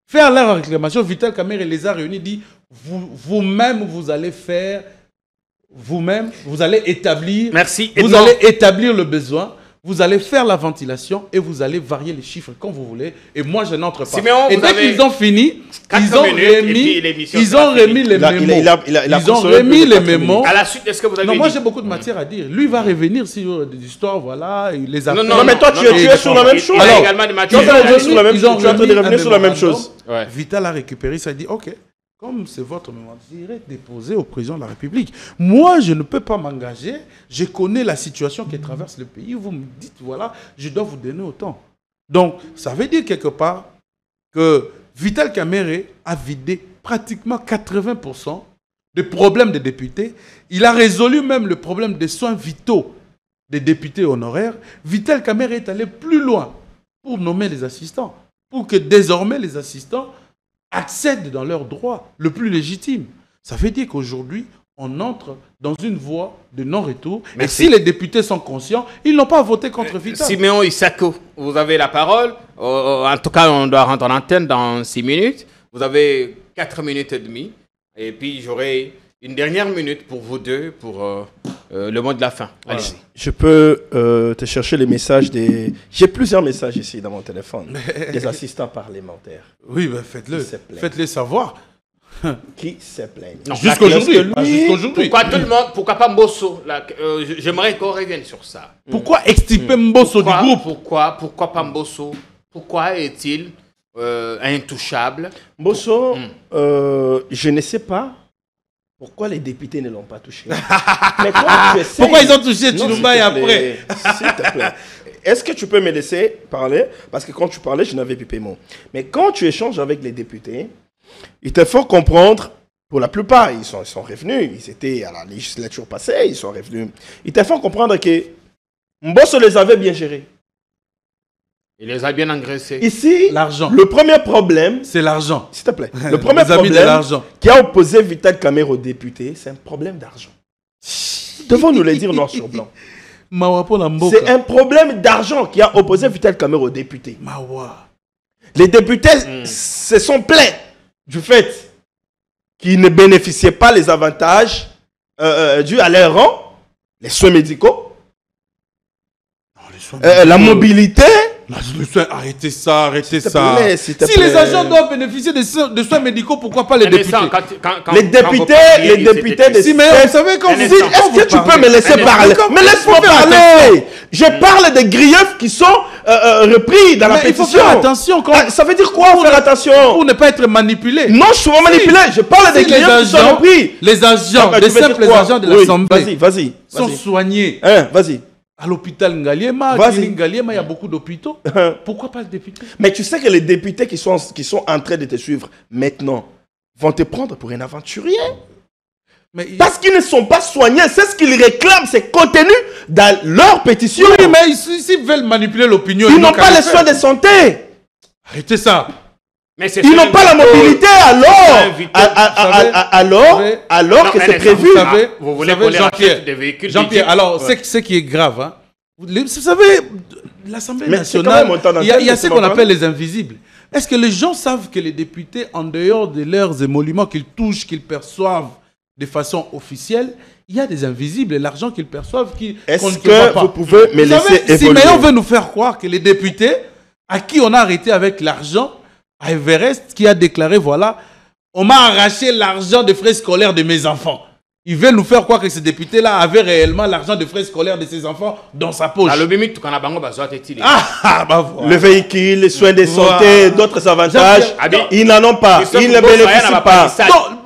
A: faire leur réclamation. Vital Kamerhe les a réunis, dit, vous-même, vous allez faire, vous-même, vous allez établir, allez établir le besoin, vous allez faire la ventilation et vous allez varier les chiffres comme vous voulez. Et moi, je n'entre pas.
C: Siméon,
A: et dès qu'ils ont fini, ils ont remis les mémos. Ils ont remis les mémos.
C: À la suite, est-ce que vous avez
A: Non, moi j'ai beaucoup de matière à dire. Lui va revenir sur des histoires, voilà, il les a.
B: Non, mais toi, tu es sur la même chose.
A: Alors, ils ont remis sur la même chose. Vital a récupéré ça, il dit, ok, comme c'est votre mémoire, j'irai déposer au président de la République. Moi, je ne peux pas m'engager. Je connais la situation qui traverse le pays. Vous me dites, voilà, je dois vous donner autant. Donc, ça veut dire quelque part que Vital Kamerhe a vidé pratiquement 80% des problèmes des députés. Il a résolu même le problème des soins vitaux des députés honoraires. Vital Kamerhe est allé plus loin pour nommer les assistants, pour que désormais les assistants accèdent dans leurs droits le plus légitime. Ça veut dire qu'aujourd'hui, on entre dans une voie de non-retour. Et si les députés sont conscients, ils n'ont pas voté contre Vital.
C: Siméon Isako, vous avez la parole. En tout cas, on doit rentrer en antenne dans 6 minutes. Vous avez 4 minutes et demie. Et puis, j'aurai une dernière minute pour vous deux, pour le mot de la fin.
B: Voilà. Allez-y. Je peux te chercher les messages des... J'ai plusieurs messages ici dans mon téléphone. Des assistants parlementaires.
A: Oui, ben faites-le. Faites-les savoir.
B: Qui se plaignent.
A: Jusqu'aujourd'hui.
C: Pourquoi tout le monde, pourquoi pas Mbosso? J'aimerais qu'on revienne sur ça.
A: Pourquoi extirper Mbosso du groupe?
C: Pourquoi pas Mbosso? Pourquoi est-il intouchable?
B: Mbosso, je ne sais pas pourquoi les députés ne l'ont pas touché. Mais toi, tu essaies...
A: Pourquoi ils ont touché Tshilombaye après?
B: S'il te plaît. Est-ce que tu peux me laisser parler? Parce que quand tu parlais, je n'avais plus paiement. Mais quand tu échanges avec les députés, il te faut comprendre, pour la plupart, ils sont revenus, ils étaient à la législature passée, ils sont revenus. Il te faut comprendre que Mbosso les avait bien gérés.
C: Il les a bien engraissés.
B: Ici,
A: l'argent.
B: Le premier problème...
A: C'est l'argent.
B: S'il te plaît. Le premier problème qui a opposé Vital Kamerhe aux députés, c'est un problème d'argent. Devons nous le dire noir sur blanc. C'est un problème d'argent qui a opposé Vital Kamerhe aux députés. Les députés se sont plaints du fait qu'ils ne bénéficiaient pas les avantages dus à leur rang, les soins médicaux, la mobilité.
A: Arrêtez ça, arrêtez ça. Si les agents doivent bénéficier de soins médicaux, pourquoi pas les députés?
B: Les députés de...
A: vous savez quand vous dites...
B: Est-ce que tu peux me laisser parler? Mais laisse-moi parler. Je parle des griefs qui sont repris dans la pétition.
A: Il faut faire attention.
B: Ça veut dire quoi, faire attention?
A: Pour ne pas être manipulé.
B: Non, je suis pas manipulé. Je parle des griefs qui sont repris.
A: Les agents, les simples agents de l'Assemblée
B: vas-y.
A: sont soignés.
B: Vas-y.
A: À l'hôpital Ngaliema, à Ngaliema, il y a beaucoup d'hôpitaux. Pourquoi pas le député?
B: Mais tu sais que les députés qui sont en train de te suivre maintenant vont te prendre pour un aventurier. Parce qu'ils ne sont pas soignés. C'est ce qu'ils réclament, c'est contenu dans leur pétition.
A: Oui, mais s'ils veulent manipuler l'opinion,
B: ils n'ont pas les soins de santé.
A: Arrêtez ça.
C: Mais
B: ils n'ont pas la mobilité alors que c'est prévu.
C: Vous voulez qu'on les rachète des véhicules.
A: Jean-Pierre, alors, ce qui est grave, hein, vous savez, l'Assemblée nationale, il y a ce qu'on appelle les invisibles. Est-ce que les gens savent que les députés, en dehors de leurs émoluments qu'ils touchent, qu'ils perçoivent de façon officielle, il y a des invisibles et l'argent qu'ils perçoivent
B: est-ce que vous pouvez me laisser évoluer?
A: Si on veut nous faire croire que les députés, à qui on a arrêté avec l'argent, à Everest, qui a déclaré, voilà, on m'a arraché l'argent des frais scolaires de mes enfants. Ils veulent nous faire croire que ce député-là avait réellement l'argent des frais scolaires de ses enfants dans sa poche.
B: Le véhicule, les soins de santé, d'autres avantages, ils n'en ont pas. Ils ne bénéficient pas.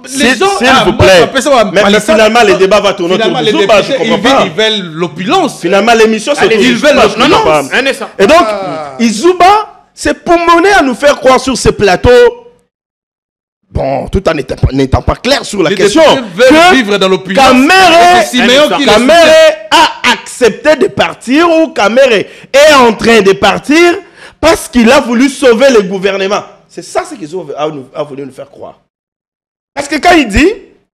B: S'il vous plaît. Mais finalement, le débat va tourner autour du Zouba, je comprends pas.
A: Ils veulent l'opulence.
B: Finalement, l'émission, c'est autour du Zouba, je comprends pas. Et donc, Zouba, c'est pour mener à nous faire croire sur ce plateau, bon, tout en n'étant pas clair sur la question,
A: que vivre dans l'opulence.
B: Kamerhe a accepté de partir ou Kamerhe est en train de partir parce qu'il a voulu sauver le gouvernement. C'est ça ce qu'ils ont voulu nous faire croire. Parce que quand il dit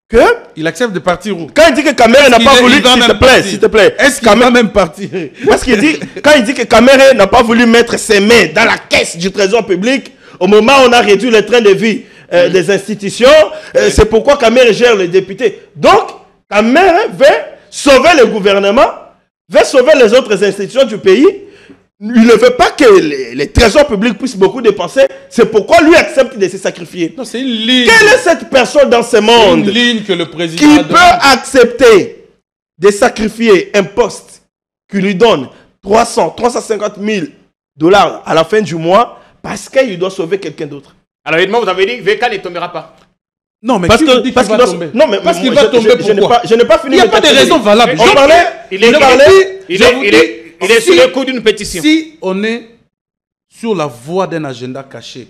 B: que...
A: Il accepte de partir où?
B: Quand il dit que Kamerhe n'a pas voulu... S'il te plaît.
A: Est-ce qu'il va même partir?
B: Parce qu'il dit... Quand il dit que Kamerhe n'a pas voulu mettre ses mains dans la caisse du trésor public, au moment où on a réduit le train de vie des institutions, c'est pourquoi Kamerhe gère les députés. Donc, Kamerhe veut sauver le gouvernement, veut sauver les autres institutions du pays. Il ne veut pas que les trésors publics puissent beaucoup dépenser. C'est pourquoi lui accepte de se sacrifier.
A: Non, c'est une ligne.
B: Quelle est cette personne dans ce monde
A: une ligne que le président
B: qui peut accepter de sacrifier un poste qui lui donne 350 000 $ à la fin du mois parce qu'il doit sauver quelqu'un d'autre?
C: Alors, évidemment, vous avez dit que VK ne tombera pas.
A: Non, mais
B: parce
A: qui
B: que,
A: vous dit qu'il va tomber?
B: Non, mais
A: parce qu'il va tomber, pourquoi?
B: Je n'ai pas fini.
A: Il n'y a pas de raison valable.
C: Il est sur le coup d'une pétition.
A: Si on est sur la voie d'un agenda caché,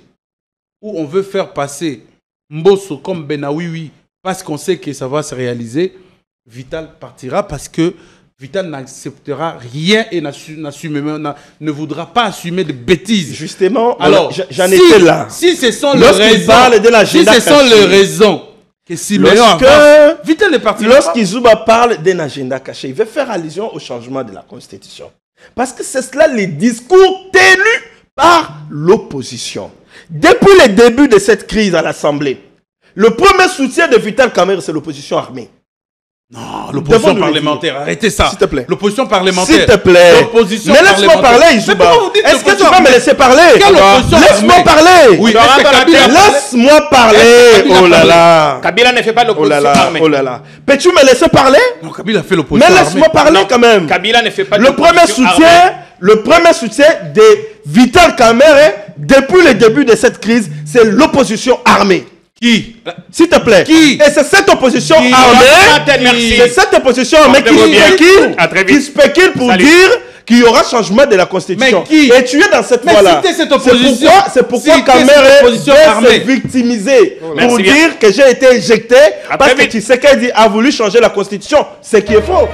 A: où on veut faire passer Mbosso comme Benawiwi, parce qu'on sait que ça va se réaliser, Vital partira parce que Vital n'acceptera rien et ne voudra pas assumer de bêtises.
B: Justement,
A: alors
B: j'en étais là.
A: Si ce sont les raisons que Siméon Vital est parti.
B: Lorsqu'Izouba parle d'un agenda caché, il veut faire allusion au changement de la Constitution. Parce que c'est cela les discours tenus par l'opposition. Depuis le début de cette crise à l'Assemblée, le premier soutien de Vital Kamerhe, c'est l'opposition armée.
A: Non, l'opposition parlementaire, arrêtez ça.
B: S'il te plaît.
A: L'opposition parlementaire.
B: S'il te plaît.
A: Mais
B: laisse-moi parler, Izouba. Est-ce que tu vas me laisser parler? Laisse-moi parler.
A: Oui,
B: laisse-moi parler. Oh là là.
C: Kabila ne fait pas l'opposition armée.
B: Oh là là. Peux-tu me laisser parler?
A: Non, Kabila fait l'opposition
B: armée. Mais laisse-moi parler quand même.
C: Kabila ne fait pas l'opposition armée.
B: Le premier soutien de Vital Kamerhe depuis le début de cette crise, c'est l'opposition armée.
A: Qui?
B: S'il te plaît.
A: Qui?
B: Et c'est cette opposition armée. C'est cette opposition armée qui spécule pour dire qu'il y aura changement de la Constitution. Et tu es dans cette voie-là. C'est pourquoi Kamerhe veut se victimiser pour dire que j'ai été éjecté parce que Tshisekedi a voulu changer la Constitution. Ce qui est faux.